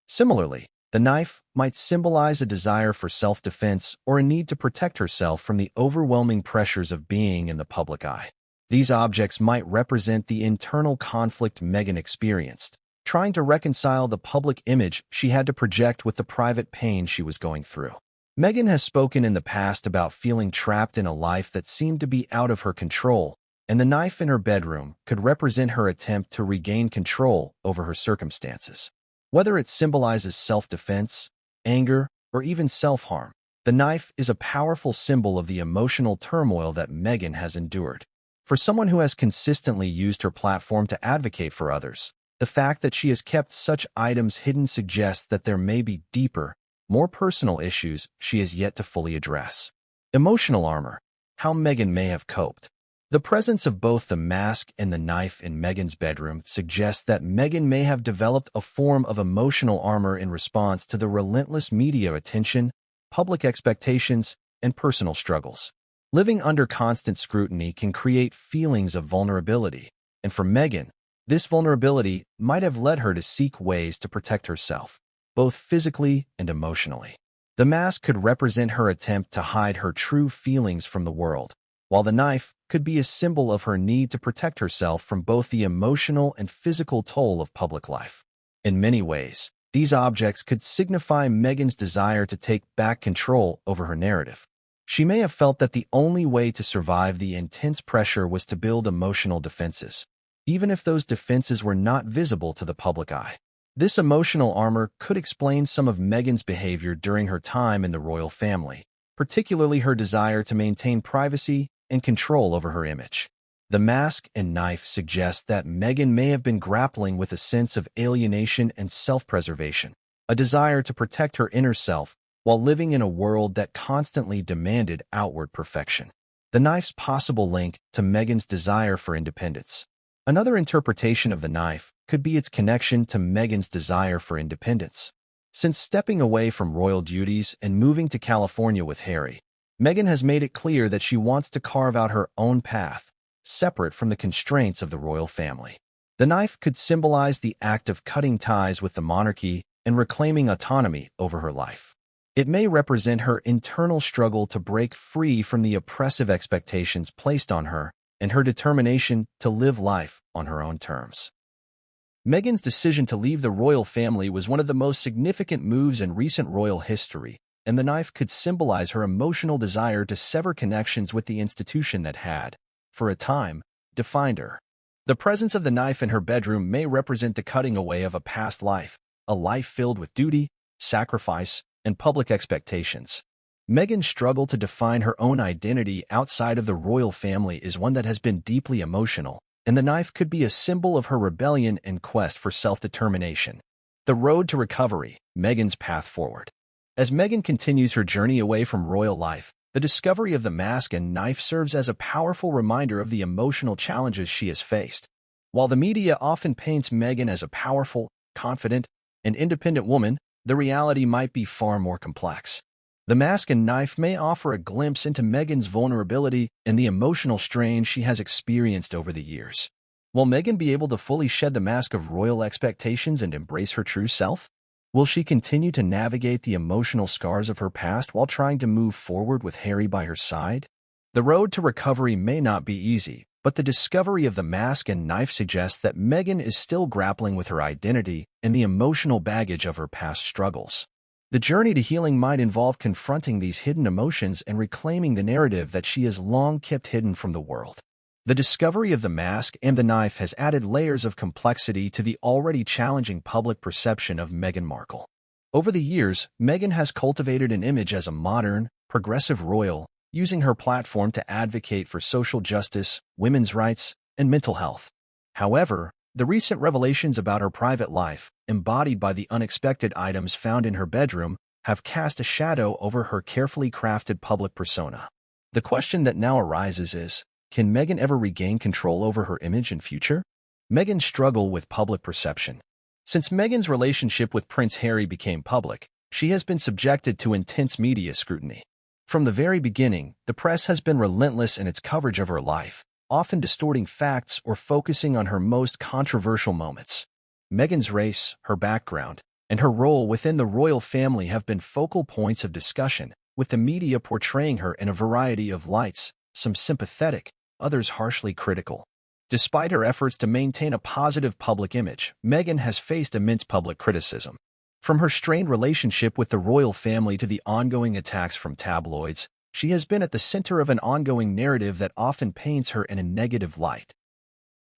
Similarly, the knife might symbolize a desire for self-defense or a need to protect herself from the overwhelming pressures of being in the public eye. These objects might represent the internal conflict Meghan experienced, trying to reconcile the public image she had to project with the private pain she was going through. Meghan has spoken in the past about feeling trapped in a life that seemed to be out of her control, and the knife in her bedroom could represent her attempt to regain control over her circumstances. Whether it symbolizes self-defense, anger, or even self-harm, the knife is a powerful symbol of the emotional turmoil that Meghan has endured. For someone who has consistently used her platform to advocate for others, the fact that she has kept such items hidden suggests that there may be deeper, more personal issues she has yet to fully address. Emotional armor. How Meghan may have coped. The presence of both the mask and the knife in Meghan's bedroom suggests that Meghan may have developed a form of emotional armor in response to the relentless media attention, public expectations, and personal struggles. Living under constant scrutiny can create feelings of vulnerability, and for Meghan, this vulnerability might have led her to seek ways to protect herself, both physically and emotionally. The mask could represent her attempt to hide her true feelings from the world, while the knife could be a symbol of her need to protect herself from both the emotional and physical toll of public life. In many ways, these objects could signify Meghan's desire to take back control over her narrative. She may have felt that the only way to survive the intense pressure was to build emotional defenses, even if those defenses were not visible to the public eye. This emotional armor could explain some of Meghan's behavior during her time in the royal family, particularly her desire to maintain privacy and control over her image. The mask and knife suggest that Meghan may have been grappling with a sense of alienation and self-preservation, a desire to protect her inner self while living in a world that constantly demanded outward perfection. The knife's possible link to Meghan's desire for independence. Another interpretation of the knife could be its connection to Meghan's desire for independence. Since stepping away from royal duties and moving to California with Harry, Meghan has made it clear that she wants to carve out her own path, separate from the constraints of the royal family. The knife could symbolize the act of cutting ties with the monarchy and reclaiming autonomy over her life. It may represent her internal struggle to break free from the oppressive expectations placed on her and her determination to live life on her own terms. Meghan's decision to leave the royal family was one of the most significant moves in recent royal history, and the knife could symbolize her emotional desire to sever connections with the institution that had, for a time, defined her. The presence of the knife in her bedroom may represent the cutting away of a past life, a life filled with duty, sacrifice, and public expectations. Meghan's struggle to define her own identity outside of the royal family is one that has been deeply emotional, and the knife could be a symbol of her rebellion and quest for self-determination. The road to recovery, Meghan's path forward. As Meghan continues her journey away from royal life, the discovery of the mask and knife serves as a powerful reminder of the emotional challenges she has faced. While the media often paints Meghan as a powerful, confident, and independent woman, the reality might be far more complex. The mask and knife may offer a glimpse into Meghan's vulnerability and the emotional strain she has experienced over the years. Will Meghan be able to fully shed the mask of royal expectations and embrace her true self? Will she continue to navigate the emotional scars of her past while trying to move forward with Harry by her side? The road to recovery may not be easy, but the discovery of the mask and knife suggests that Meghan is still grappling with her identity and the emotional baggage of her past struggles. The journey to healing might involve confronting these hidden emotions and reclaiming the narrative that she has long kept hidden from the world. The discovery of the mask and the knife has added layers of complexity to the already challenging public perception of Meghan Markle. Over the years, Meghan has cultivated an image as a modern, progressive royal, using her platform to advocate for social justice, women's rights, and mental health. However, the recent revelations about her private life, embodied by the unexpected items found in her bedroom, have cast a shadow over her carefully crafted public persona. The question that now arises is, can Meghan ever regain control over her image and future? Meghan's struggle with public perception. Since Meghan's relationship with Prince Harry became public, she has been subjected to intense media scrutiny. From the very beginning, the press has been relentless in its coverage of her life, often distorting facts or focusing on her most controversial moments. Meghan's race, her background, and her role within the royal family have been focal points of discussion, with the media portraying her in a variety of lights, some sympathetic, others harshly critical. Despite her efforts to maintain a positive public image, Meghan has faced immense public criticism. From her strained relationship with the royal family to the ongoing attacks from tabloids, she has been at the center of an ongoing narrative that often paints her in a negative light.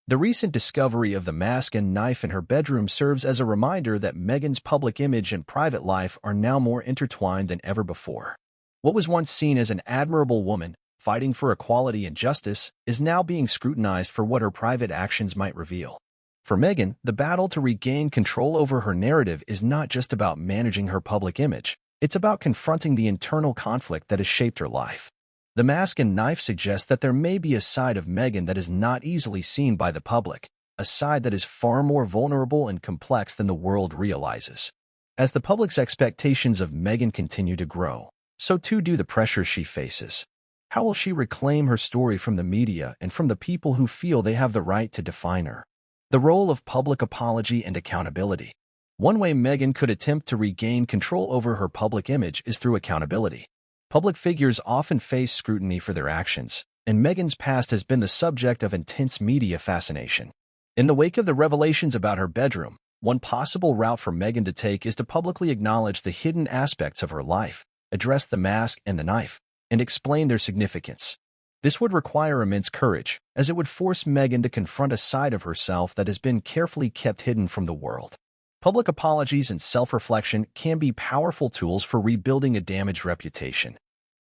The recent discovery of the mask and knife in her bedroom serves as a reminder that Meghan's public image and private life are now more intertwined than ever before. What was once seen as an admirable woman, fighting for equality and justice, is now being scrutinized for what her private actions might reveal. For Meghan, the battle to regain control over her narrative is not just about managing her public image, it's about confronting the internal conflict that has shaped her life. The mask and knife suggest that there may be a side of Meghan that is not easily seen by the public, a side that is far more vulnerable and complex than the world realizes. As the public's expectations of Meghan continue to grow, so too do the pressures she faces. How will she reclaim her story from the media and from the people who feel they have the right to define her? The role of public apology and accountability. One way Meghan could attempt to regain control over her public image is through accountability. Public figures often face scrutiny for their actions, and Meghan's past has been the subject of intense media fascination. In the wake of the revelations about her bedroom, one possible route for Meghan to take is to publicly acknowledge the hidden aspects of her life, address the mask and the knife, and explain their significance. This would require immense courage, as it would force Meghan to confront a side of herself that has been carefully kept hidden from the world. Public apologies and self-reflection can be powerful tools for rebuilding a damaged reputation.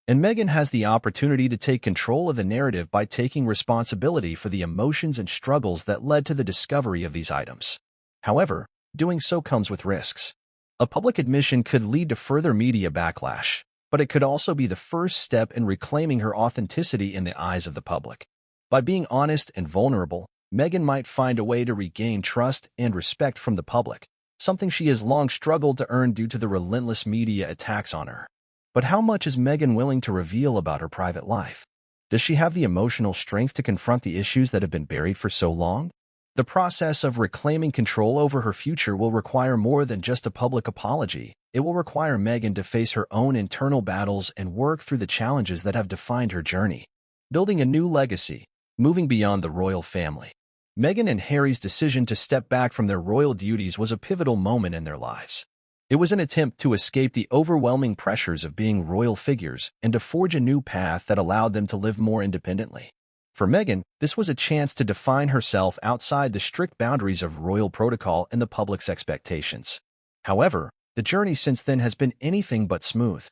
And Meghan has the opportunity to take control of the narrative by taking responsibility for the emotions and struggles that led to the discovery of these items. However, doing so comes with risks. A public admission could lead to further media backlash, but it could also be the first step in reclaiming her authenticity in the eyes of the public. By being honest and vulnerable, Meghan might find a way to regain trust and respect from the public, something she has long struggled to earn due to the relentless media attacks on her. But how much is Meghan willing to reveal about her private life? Does she have the emotional strength to confront the issues that have been buried for so long? The process of reclaiming control over her future will require more than just a public apology. It will require Meghan to face her own internal battles and work through the challenges that have defined her journey. Building a new legacy, moving beyond the royal family. Meghan and Harry's decision to step back from their royal duties was a pivotal moment in their lives. It was an attempt to escape the overwhelming pressures of being royal figures and to forge a new path that allowed them to live more independently. For Meghan, this was a chance to define herself outside the strict boundaries of royal protocol and the public's expectations. However, the journey since then has been anything but smooth.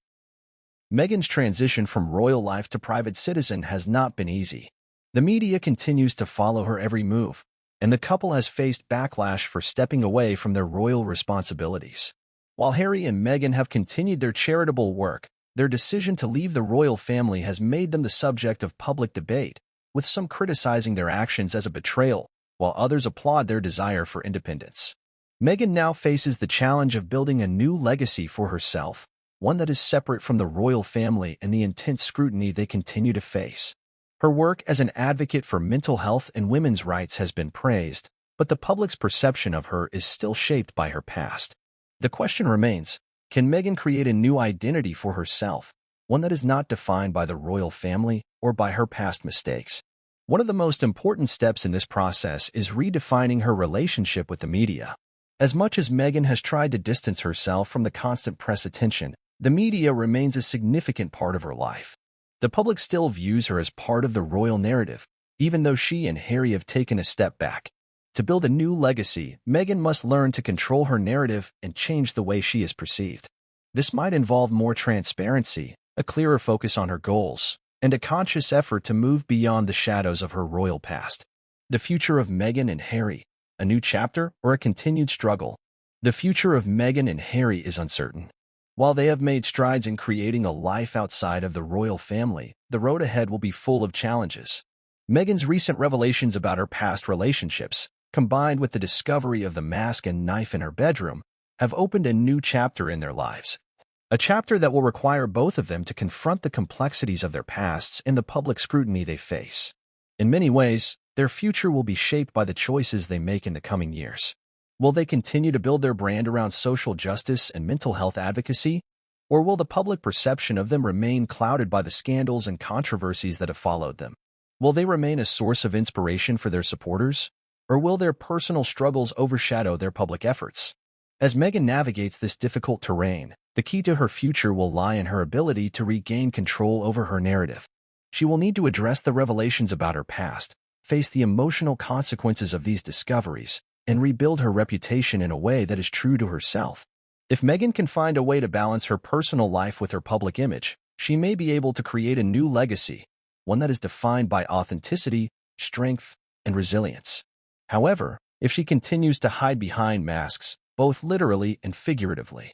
Meghan's transition from royal life to private citizen has not been easy. The media continues to follow her every move, and the couple has faced backlash for stepping away from their royal responsibilities. While Harry and Meghan have continued their charitable work, their decision to leave the royal family has made them the subject of public debate, with some criticizing their actions as a betrayal, while others applaud their desire for independence. Meghan now faces the challenge of building a new legacy for herself, one that is separate from the royal family and the intense scrutiny they continue to face. Her work as an advocate for mental health and women's rights has been praised, but the public's perception of her is still shaped by her past. The question remains, can Meghan create a new identity for herself, one that is not defined by the royal family or by her past mistakes? One of the most important steps in this process is redefining her relationship with the media. As much as Meghan has tried to distance herself from the constant press attention, the media remains a significant part of her life. The public still views her as part of the royal narrative, even though she and Harry have taken a step back. To build a new legacy, Meghan must learn to control her narrative and change the way she is perceived. This might involve more transparency, a clearer focus on her goals, and a conscious effort to move beyond the shadows of her royal past. The future of Meghan and Harry, a new chapter or a continued struggle? The future of Meghan and Harry is uncertain. While they have made strides in creating a life outside of the royal family, the road ahead will be full of challenges. Meghan's recent revelations about her past relationships, combined with the discovery of the mask and knife in her bedroom, have opened a new chapter in their lives. A chapter that will require both of them to confront the complexities of their pasts and the public scrutiny they face. In many ways, their future will be shaped by the choices they make in the coming years. Will they continue to build their brand around social justice and mental health advocacy, or will the public perception of them remain clouded by the scandals and controversies that have followed them? Will they remain a source of inspiration for their supporters, or will their personal struggles overshadow their public efforts? As Meghan navigates this difficult terrain, the key to her future will lie in her ability to regain control over her narrative. She will need to address the revelations about her past, face the emotional consequences of these discoveries, and rebuild her reputation in a way that is true to herself. If Meghan can find a way to balance her personal life with her public image, she may be able to create a new legacy, one that is defined by authenticity, strength, and resilience. However, if she continues to hide behind masks, both literally and figuratively,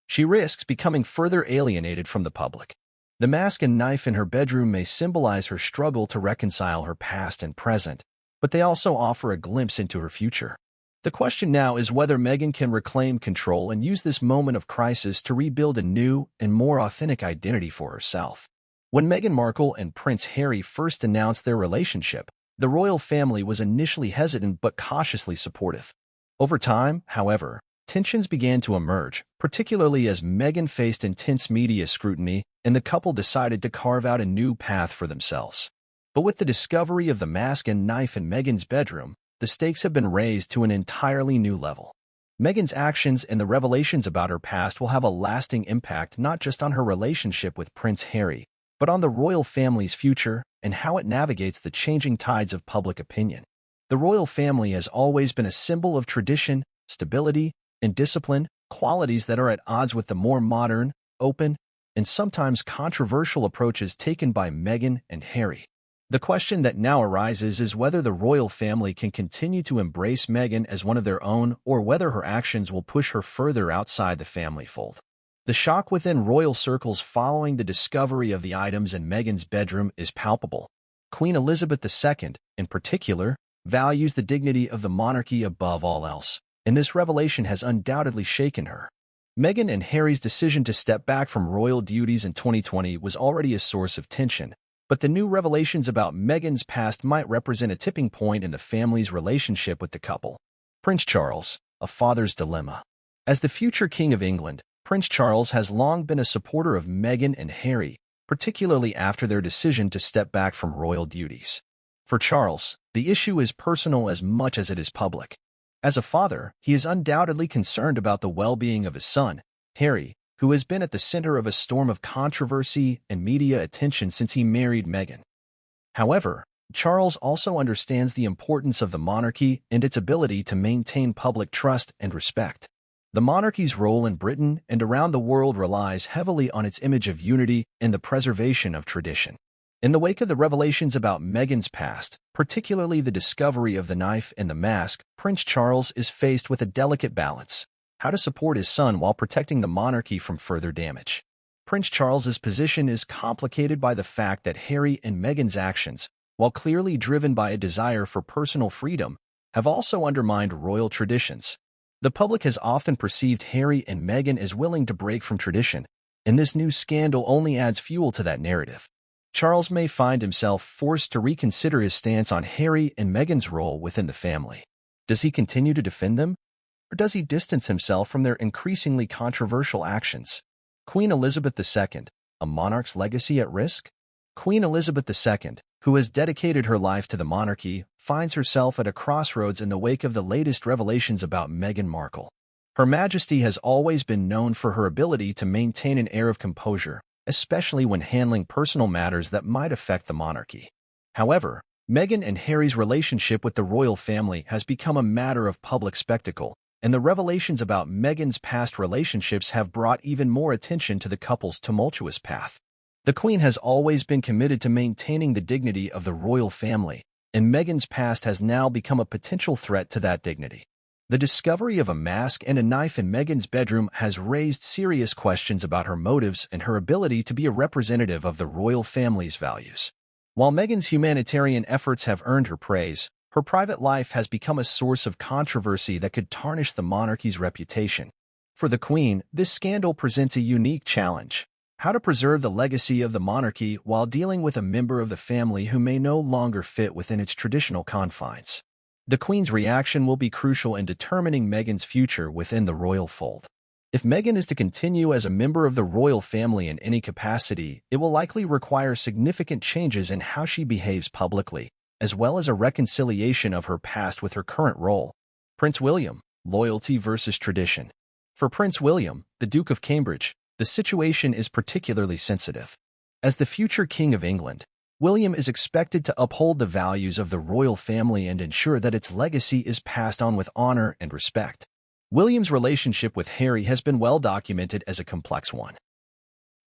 she risks becoming further alienated from the public. The mask and knife in her bedroom may symbolize her struggle to reconcile her past and present, but they also offer a glimpse into her future. The question now is whether Meghan can reclaim control and use this moment of crisis to rebuild a new and more authentic identity for herself. When Meghan Markle and Prince Harry first announced their relationship, the royal family was initially hesitant but cautiously supportive. Over time, however, tensions began to emerge, particularly as Meghan faced intense media scrutiny and the couple decided to carve out a new path for themselves. But with the discovery of the mask and knife in Meghan's bedroom, the stakes have been raised to an entirely new level. Meghan's actions and the revelations about her past will have a lasting impact not just on her relationship with Prince Harry, but on the royal family's future and how it navigates the changing tides of public opinion. The royal family has always been a symbol of tradition, stability, and discipline, qualities that are at odds with the more modern, open, and sometimes controversial approaches taken by Meghan and Harry. The question that now arises is whether the royal family can continue to embrace Meghan as one of their own or whether her actions will push her further outside the family fold. The shock within royal circles following the discovery of the items in Meghan's bedroom is palpable. Queen Elizabeth II, in particular, values the dignity of the monarchy above all else, and this revelation has undoubtedly shaken her. Meghan and Harry's decision to step back from royal duties in 2020 was already a source of tension, but the new revelations about Meghan's past might represent a tipping point in the family's relationship with the couple. Prince Charles, a father's dilemma. As the future King of England, Prince Charles has long been a supporter of Meghan and Harry, particularly after their decision to step back from royal duties. For Charles, the issue is personal as much as it is public. As a father, he is undoubtedly concerned about the well-being of his son, Harry, who has been at the center of a storm of controversy and media attention since he married Meghan. However, Charles also understands the importance of the monarchy and its ability to maintain public trust and respect. The monarchy's role in Britain and around the world relies heavily on its image of unity and the preservation of tradition. In the wake of the revelations about Meghan's past, particularly the discovery of the knife and the mask, Prince Charles is faced with a delicate balance: how to support his son while protecting the monarchy from further damage. Prince Charles's position is complicated by the fact that Harry and Meghan's actions, while clearly driven by a desire for personal freedom, have also undermined royal traditions. The public has often perceived Harry and Meghan as willing to break from tradition, and this new scandal only adds fuel to that narrative. Charles may find himself forced to reconsider his stance on Harry and Meghan's role within the family. Does he continue to defend them, or does he distance himself from their increasingly controversial actions? Queen Elizabeth II, a monarch's legacy at risk? Queen Elizabeth II, who has dedicated her life to the monarchy, finds herself at a crossroads in the wake of the latest revelations about Meghan Markle. Her Majesty has always been known for her ability to maintain an air of composure, especially when handling personal matters that might affect the monarchy. However, Meghan and Harry's relationship with the royal family has become a matter of public spectacle, and the revelations about Meghan's past relationships have brought even more attention to the couple's tumultuous path. The Queen has always been committed to maintaining the dignity of the royal family, and Meghan's past has now become a potential threat to that dignity. The discovery of a mask and a knife in Meghan's bedroom has raised serious questions about her motives and her ability to be a representative of the royal family's values. While Meghan's humanitarian efforts have earned her praise, her private life has become a source of controversy that could tarnish the monarchy's reputation. For the Queen, this scandal presents a unique challenge: how to preserve the legacy of the monarchy while dealing with a member of the family who may no longer fit within its traditional confines. The Queen's reaction will be crucial in determining Meghan's future within the royal fold. If Meghan is to continue as a member of the royal family in any capacity, it will likely require significant changes in how she behaves publicly, as well as a reconciliation of her past with her current role. Prince William, loyalty versus tradition. For Prince William, the Duke of Cambridge, the situation is particularly sensitive. As the future King of England, William is expected to uphold the values of the royal family and ensure that its legacy is passed on with honor and respect. William's relationship with Harry has been well documented as a complex one.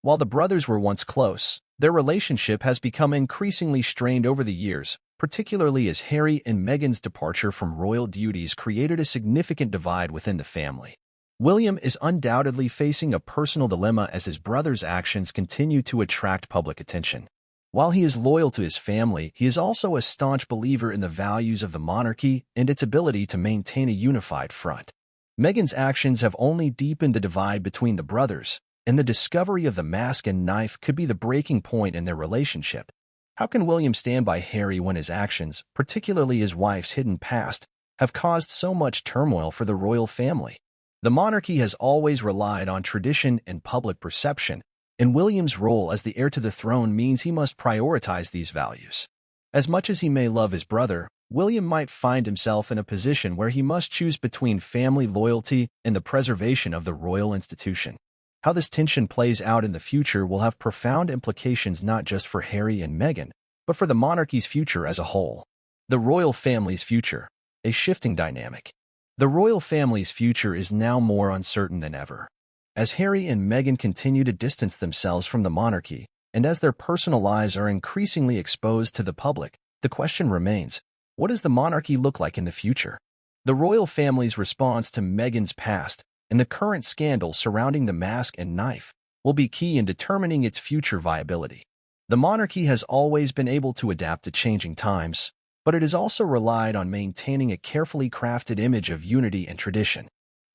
While the brothers were once close, their relationship has become increasingly strained over the years, particularly as Harry and Meghan's departure from royal duties created a significant divide within the family. William is undoubtedly facing a personal dilemma as his brother's actions continue to attract public attention. While he is loyal to his family, he is also a staunch believer in the values of the monarchy and its ability to maintain a unified front. Meghan's actions have only deepened the divide between the brothers, and the discovery of the mask and knife could be the breaking point in their relationship. How can William stand by Harry when his actions, particularly his wife's hidden past, have caused so much turmoil for the royal family? The monarchy has always relied on tradition and public perception, and William's role as the heir to the throne means he must prioritize these values. As much as he may love his brother, William might find himself in a position where he must choose between family loyalty and the preservation of the royal institution. How this tension plays out in the future will have profound implications not just for Harry and Meghan, but for the monarchy's future as a whole. The royal family's future, a shifting dynamic. The royal family's future is now more uncertain than ever. As Harry and Meghan continue to distance themselves from the monarchy, and as their personal lives are increasingly exposed to the public, the question remains, what does the monarchy look like in the future? The royal family's response to Meghan's past and the current scandal surrounding the mask and knife will be key in determining its future viability. The monarchy has always been able to adapt to changing times, but it has also relied on maintaining a carefully crafted image of unity and tradition.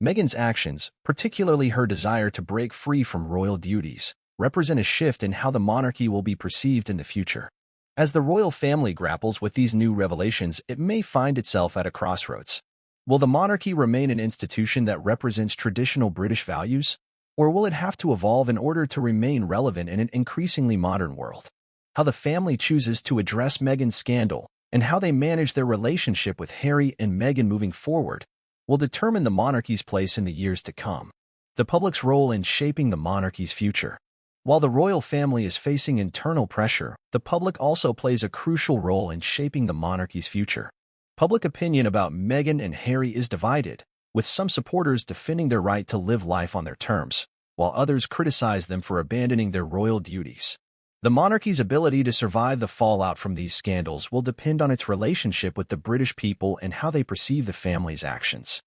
Meghan's actions, particularly her desire to break free from royal duties, represent a shift in how the monarchy will be perceived in the future. As the royal family grapples with these new revelations, it may find itself at a crossroads. Will the monarchy remain an institution that represents traditional British values, or will it have to evolve in order to remain relevant in an increasingly modern world? How the family chooses to address Meghan's scandal and how they manage their relationship with Harry and Meghan moving forward will determine the monarchy's place in the years to come. The public's role in shaping the monarchy's future. While the royal family is facing internal pressure, the public also plays a crucial role in shaping the monarchy's future. Public opinion about Meghan and Harry is divided, with some supporters defending their right to live life on their terms, while others criticize them for abandoning their royal duties. The monarchy's ability to survive the fallout from these scandals will depend on its relationship with the British people and how they perceive the family's actions.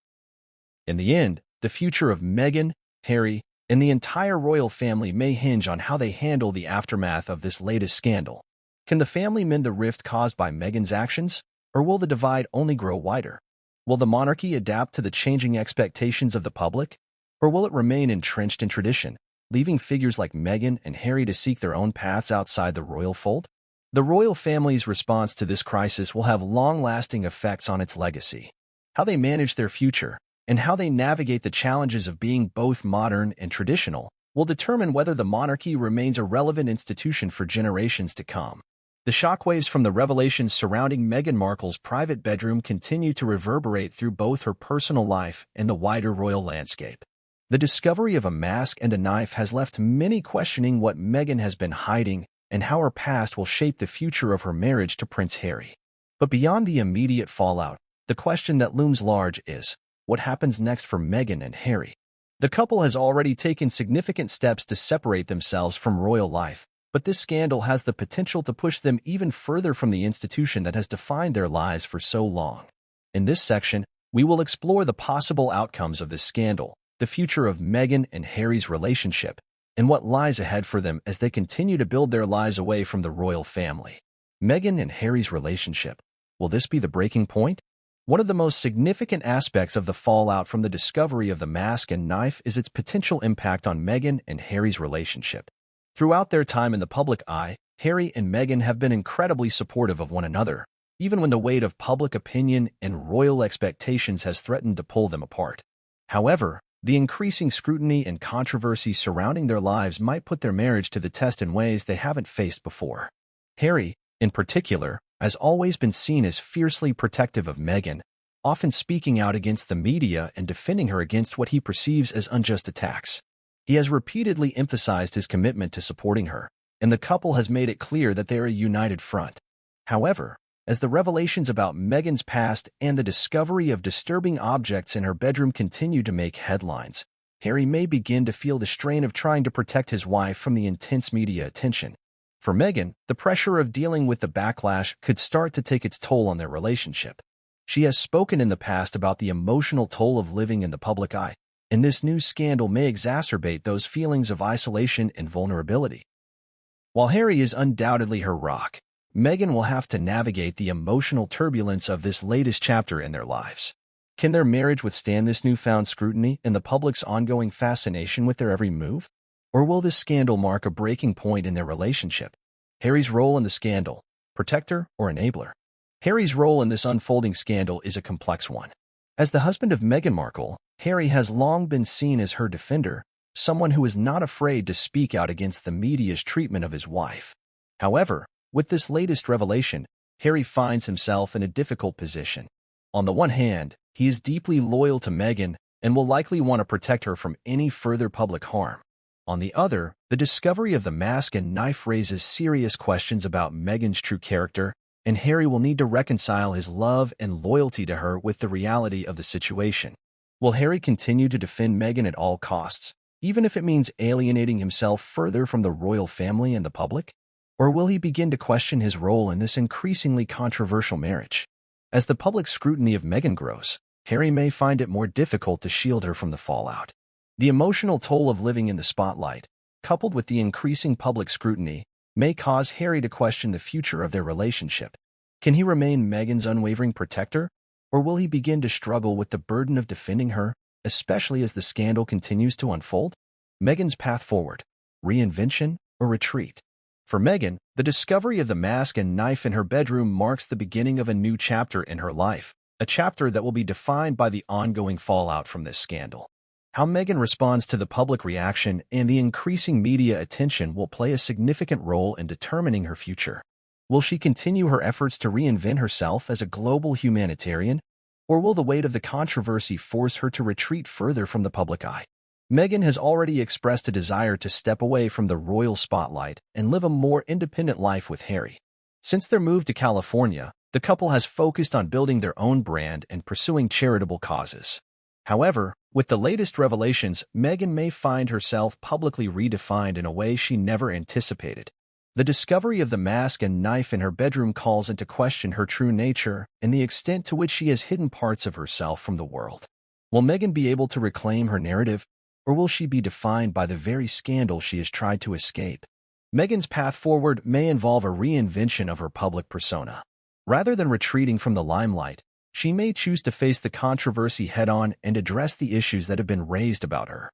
In the end, the future of Meghan, Harry, and the entire royal family may hinge on how they handle the aftermath of this latest scandal. Can the family mend the rift caused by Meghan's actions, or will the divide only grow wider? Will the monarchy adapt to the changing expectations of the public, or will it remain entrenched in tradition, leaving figures like Meghan and Harry to seek their own paths outside the royal fold? The royal family's response to this crisis will have long-lasting effects on its legacy. How they manage their future, and how they navigate the challenges of being both modern and traditional, will determine whether the monarchy remains a relevant institution for generations to come. The shockwaves from the revelations surrounding Meghan Markle's private bedroom continue to reverberate through both her personal life and the wider royal landscape. The discovery of a mask and a knife has left many questioning what Meghan has been hiding and how her past will shape the future of her marriage to Prince Harry. But beyond the immediate fallout, the question that looms large is, what happens next for Meghan and Harry? The couple has already taken significant steps to separate themselves from royal life, but this scandal has the potential to push them even further from the institution that has defined their lives for so long. In this section, we will explore the possible outcomes of this scandal, the future of Meghan and Harry's relationship, and what lies ahead for them as they continue to build their lives away from the royal family. Meghan and Harry's relationship. Will this be the breaking point? One of the most significant aspects of the fallout from the discovery of the mask and knife is its potential impact on Meghan and Harry's relationship. Throughout their time in the public eye, Harry and Meghan have been incredibly supportive of one another, even when the weight of public opinion and royal expectations has threatened to pull them apart. However, the increasing scrutiny and controversy surrounding their lives might put their marriage to the test in ways they haven't faced before. Harry, in particular, has always been seen as fiercely protective of Meghan, often speaking out against the media and defending her against what he perceives as unjust attacks. He has repeatedly emphasized his commitment to supporting her, and the couple has made it clear that they are a united front. However, as the revelations about Meghan's past and the discovery of disturbing objects in her bedroom continue to make headlines, Harry may begin to feel the strain of trying to protect his wife from the intense media attention. For Meghan, the pressure of dealing with the backlash could start to take its toll on their relationship. She has spoken in the past about the emotional toll of living in the public eye, and this new scandal may exacerbate those feelings of isolation and vulnerability. While Harry is undoubtedly her rock, Meghan will have to navigate the emotional turbulence of this latest chapter in their lives. Can their marriage withstand this newfound scrutiny and the public's ongoing fascination with their every move? Or will this scandal mark a breaking point in their relationship? Harry's role in the scandal: protector or enabler? Harry's role in this unfolding scandal is a complex one. As the husband of Meghan Markle, Harry has long been seen as her defender, someone who is not afraid to speak out against the media's treatment of his wife. However, with this latest revelation, Harry finds himself in a difficult position. On the one hand, he is deeply loyal to Meghan and will likely want to protect her from any further public harm. On the other, the discovery of the mask and knife raises serious questions about Meghan's true character, and Harry will need to reconcile his love and loyalty to her with the reality of the situation. Will Harry continue to defend Meghan at all costs, even if it means alienating himself further from the royal family and the public? Or will he begin to question his role in this increasingly controversial marriage? As the public scrutiny of Meghan grows, Harry may find it more difficult to shield her from the fallout. The emotional toll of living in the spotlight, coupled with the increasing public scrutiny, may cause Harry to question the future of their relationship. Can he remain Meghan's unwavering protector, or will he begin to struggle with the burden of defending her, especially as the scandal continues to unfold? Meghan's path forward: reinvention or retreat? For Meghan, the discovery of the mask and knife in her bedroom marks the beginning of a new chapter in her life, a chapter that will be defined by the ongoing fallout from this scandal. How Meghan responds to the public reaction and the increasing media attention will play a significant role in determining her future. Will she continue her efforts to reinvent herself as a global humanitarian, or will the weight of the controversy force her to retreat further from the public eye? Meghan has already expressed a desire to step away from the royal spotlight and live a more independent life with Harry. Since their move to California, the couple has focused on building their own brand and pursuing charitable causes. However, with the latest revelations, Meghan may find herself publicly redefined in a way she never anticipated. The discovery of the mask and knife in her bedroom calls into question her true nature and the extent to which she has hidden parts of herself from the world. Will Meghan be able to reclaim her narrative, or will she be defined by the very scandal she has tried to escape? Meghan's path forward may involve a reinvention of her public persona. Rather than retreating from the limelight, she may choose to face the controversy head-on and address the issues that have been raised about her.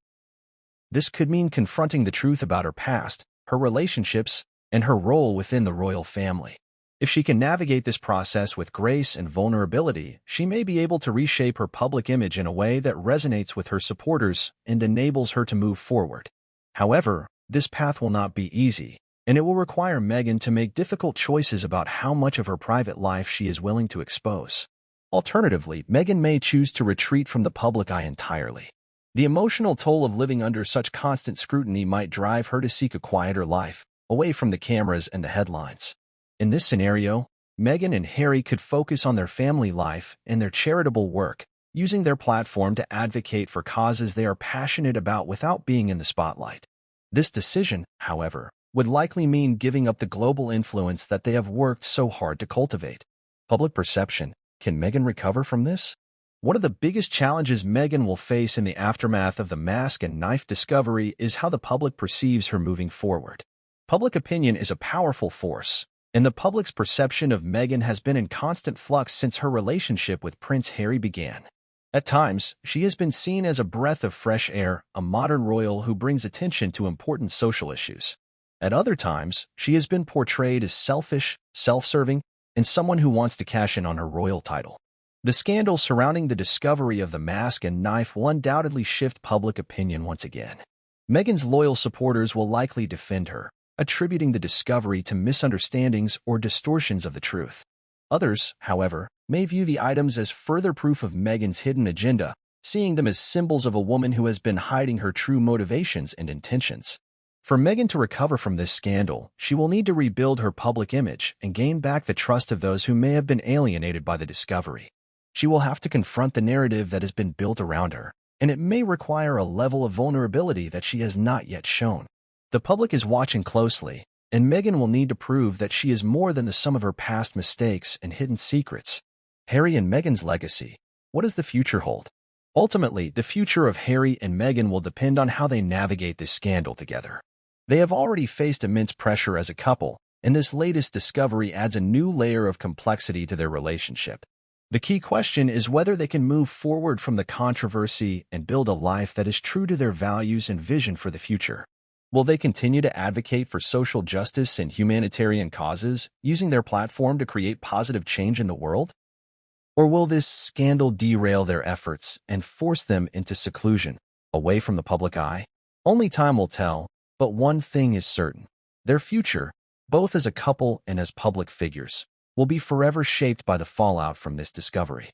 This could mean confronting the truth about her past, her relationships, and her role within the royal family. If she can navigate this process with grace and vulnerability, she may be able to reshape her public image in a way that resonates with her supporters and enables her to move forward. However, this path will not be easy, and it will require Meghan to make difficult choices about how much of her private life she is willing to expose. Alternatively, Meghan may choose to retreat from the public eye entirely. The emotional toll of living under such constant scrutiny might drive her to seek a quieter life, away from the cameras and the headlines. In this scenario, Meghan and Harry could focus on their family life and their charitable work, using their platform to advocate for causes they are passionate about without being in the spotlight. This decision, however, would likely mean giving up the global influence that they have worked so hard to cultivate. Public perception: can Meghan recover from this? One of the biggest challenges Meghan will face in the aftermath of the mask and knife discovery is how the public perceives her moving forward. Public opinion is a powerful force, and the public's perception of Meghan has been in constant flux since her relationship with Prince Harry began. At times, she has been seen as a breath of fresh air, a modern royal who brings attention to important social issues. At other times, she has been portrayed as selfish, self-serving, and someone who wants to cash in on her royal title. The scandal surrounding the discovery of the mask and knife will undoubtedly shift public opinion once again. Meghan's loyal supporters will likely defend her, attributing the discovery to misunderstandings or distortions of the truth. Others, however, may view the items as further proof of Meghan's hidden agenda, seeing them as symbols of a woman who has been hiding her true motivations and intentions. For Meghan to recover from this scandal, she will need to rebuild her public image and gain back the trust of those who may have been alienated by the discovery. She will have to confront the narrative that has been built around her, and it may require a level of vulnerability that she has not yet shown. The public is watching closely, and Meghan will need to prove that she is more than the sum of her past mistakes and hidden secrets. Harry and Meghan's legacy: what does the future hold? Ultimately, the future of Harry and Meghan will depend on how they navigate this scandal together. They have already faced immense pressure as a couple, and this latest discovery adds a new layer of complexity to their relationship. The key question is whether they can move forward from the controversy and build a life that is true to their values and vision for the future. Will they continue to advocate for social justice and humanitarian causes, using their platform to create positive change in the world? Or will this scandal derail their efforts and force them into seclusion, away from the public eye? Only time will tell, but one thing is certain. Their future, both as a couple and as public figures, will be forever shaped by the fallout from this discovery.